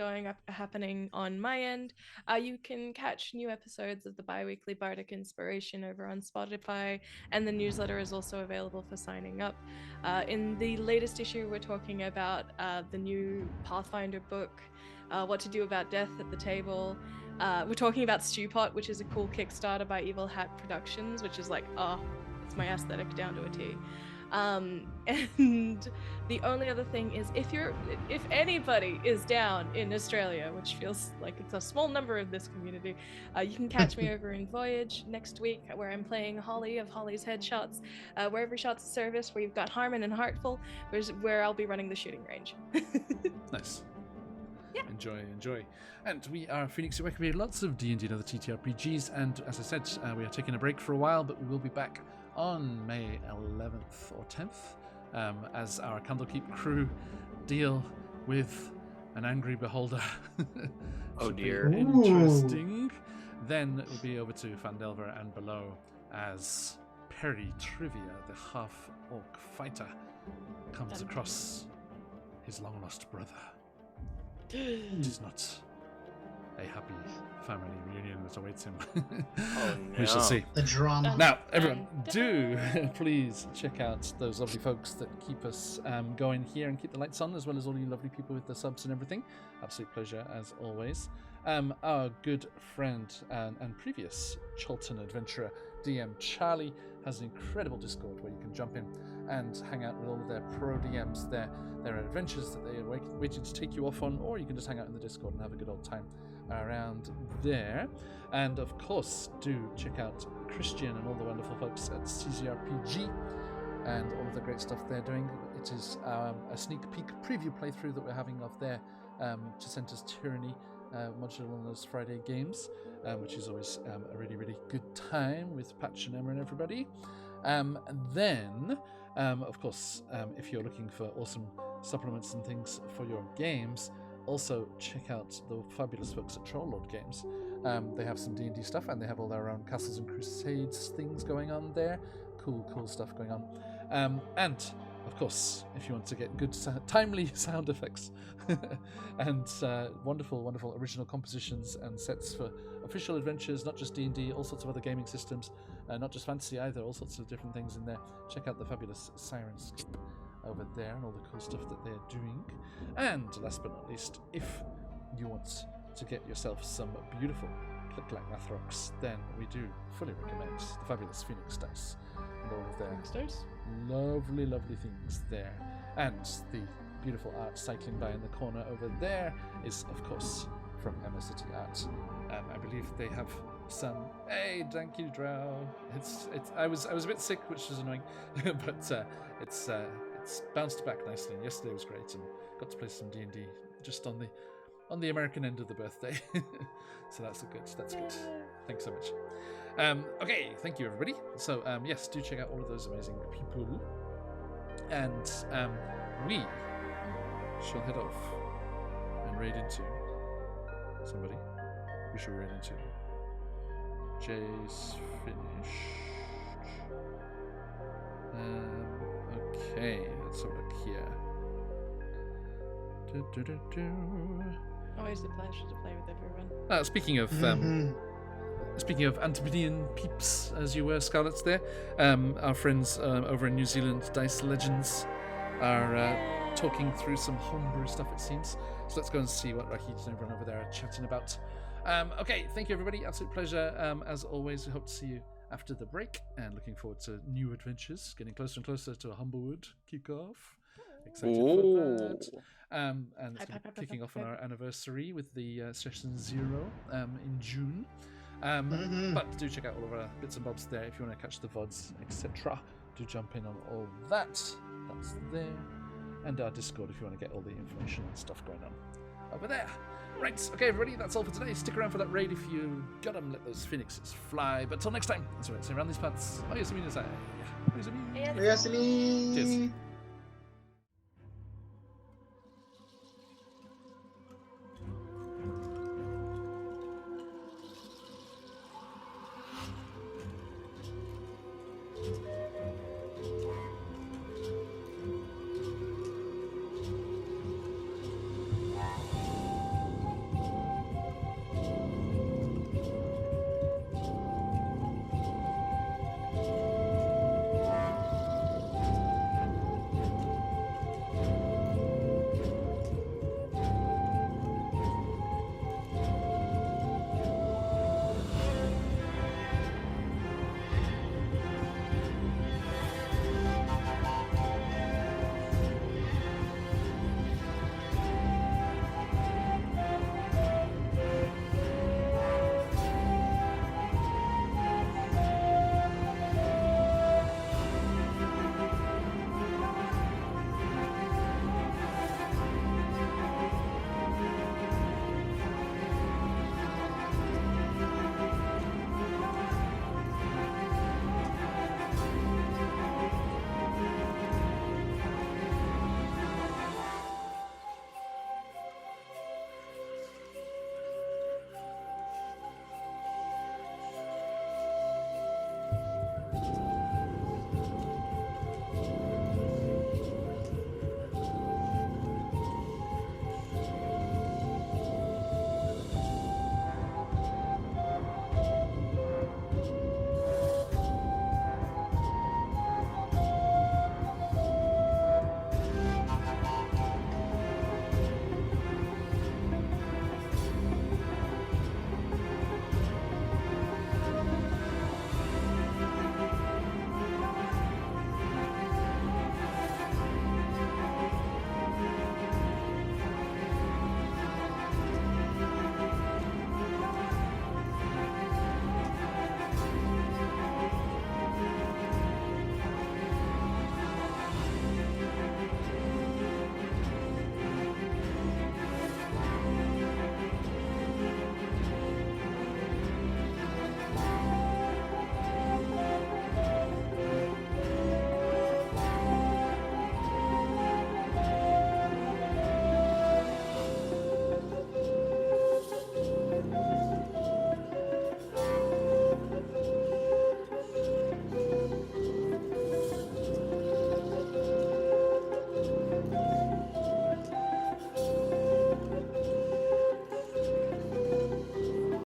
happening on my end, you can catch new episodes of the bi-weekly Bardic Inspiration over on Spotify, and the newsletter is also available for signing up. In the latest issue, we're talking about the new Pathfinder book, what to do about death at the table. We're talking about Stewpot, which is a cool Kickstarter by Evil Hat Productions, which is like, it's my aesthetic down to a T. And the only other thing is, if anybody is down in Australia, which feels like it's a small number of this community, you can catch me over in Voyage next week, where I'm playing Holly of Holly's Headshots, where every shot's a service, where you've got Harmon and Heartful, where I'll be running the shooting range. Nice. Yeah. Enjoy. And we are Phoenix UK. We have lots of D&D and other TTRPGs, and as I said, we are taking a break for a while, but we will be back on May 11th or 10th as our Candlekeep crew deal with an angry beholder. Oh Should be dear. Interesting. Then it will be over to Fandelver and below as Perry Trivia, the half-orc fighter, comes across his long-lost brother. It is not a happy family reunion that awaits him. Oh, We shall no. see. The drama. Now, everyone, do please check out those lovely folks that keep us going here and keep the lights on, as well as all you lovely people with the subs and everything. Absolute pleasure, as always. Our good friend and previous Cholton adventurer, DM Charlie, has an incredible Discord where you can jump in and hang out with all of their pro DMs, their adventures that they are waiting to take you off on, or you can just hang out in the Discord and have a good old time around there. And of course, do check out Christian and all the wonderful folks at CZRPG and all of the great stuff they're doing. It is a sneak peek preview playthrough that we're having of their Chicenta's Tyranny module on those Friday games, which is always a really, really good time with Patch and Emma and everybody. And then, of course, if you're looking for awesome supplements and things for your games, also check out the fabulous folks at Troll-Lord Games. They have some D&D stuff, and they have all their own Castles and Crusades things going on there. Cool stuff going on. And, of course, if you want to get good, timely sound effects and wonderful original compositions and sets for official adventures, not just D&D, all sorts of other gaming systems, not just fantasy either, all sorts of different things in there. Check out the fabulous Sirenscape over there and all the cool stuff that they're doing. And last but not least, if you want to get yourself some beautiful click-clack math rocks, then we do fully recommend the fabulous Phoenix Dice and all of their lovely things there. And the beautiful art cycling by in the corner over there is, of course, from Emma City Art. I believe they have Hey, thank you, Drow. It's. I was a bit sick, which is annoying, but it's bounced back nicely. And yesterday was great, and got to play some D&D just on the American end of the birthday. So that's good. That's good. Thanks so much. Okay, thank you, everybody. So yes, do check out all of those amazing people, and we shall head off and raid into somebody. We shall raid into. Jay's finished. Okay, let's have a look here. Always a pleasure to play with everyone. Speaking of Antipodean peeps, as you were, Scarlets, there, our friends over in New Zealand, Dice Legends, are talking through some homebrew stuff, it seems. So let's go and see what Rahid and everyone over there are chatting about. Okay, thank you, everybody. Absolute pleasure. As always, we hope to see you after the break, and looking forward to new adventures, getting closer and closer to a Humblewood kickoff. Excited for that. And it's gonna be kicking off on our anniversary with the session 0 in June. But do check out all of our bits and bobs there if you want to catch the VODs, etc. Do jump in on all that. That's there. And our Discord if you want to get all the information and stuff going on over there. Right, okay, everybody, that's all for today. Stick around for that raid if you got them. Let those phoenixes fly. But till next time, that's what I say around these parts. Oh, yes, I mean, Cheers.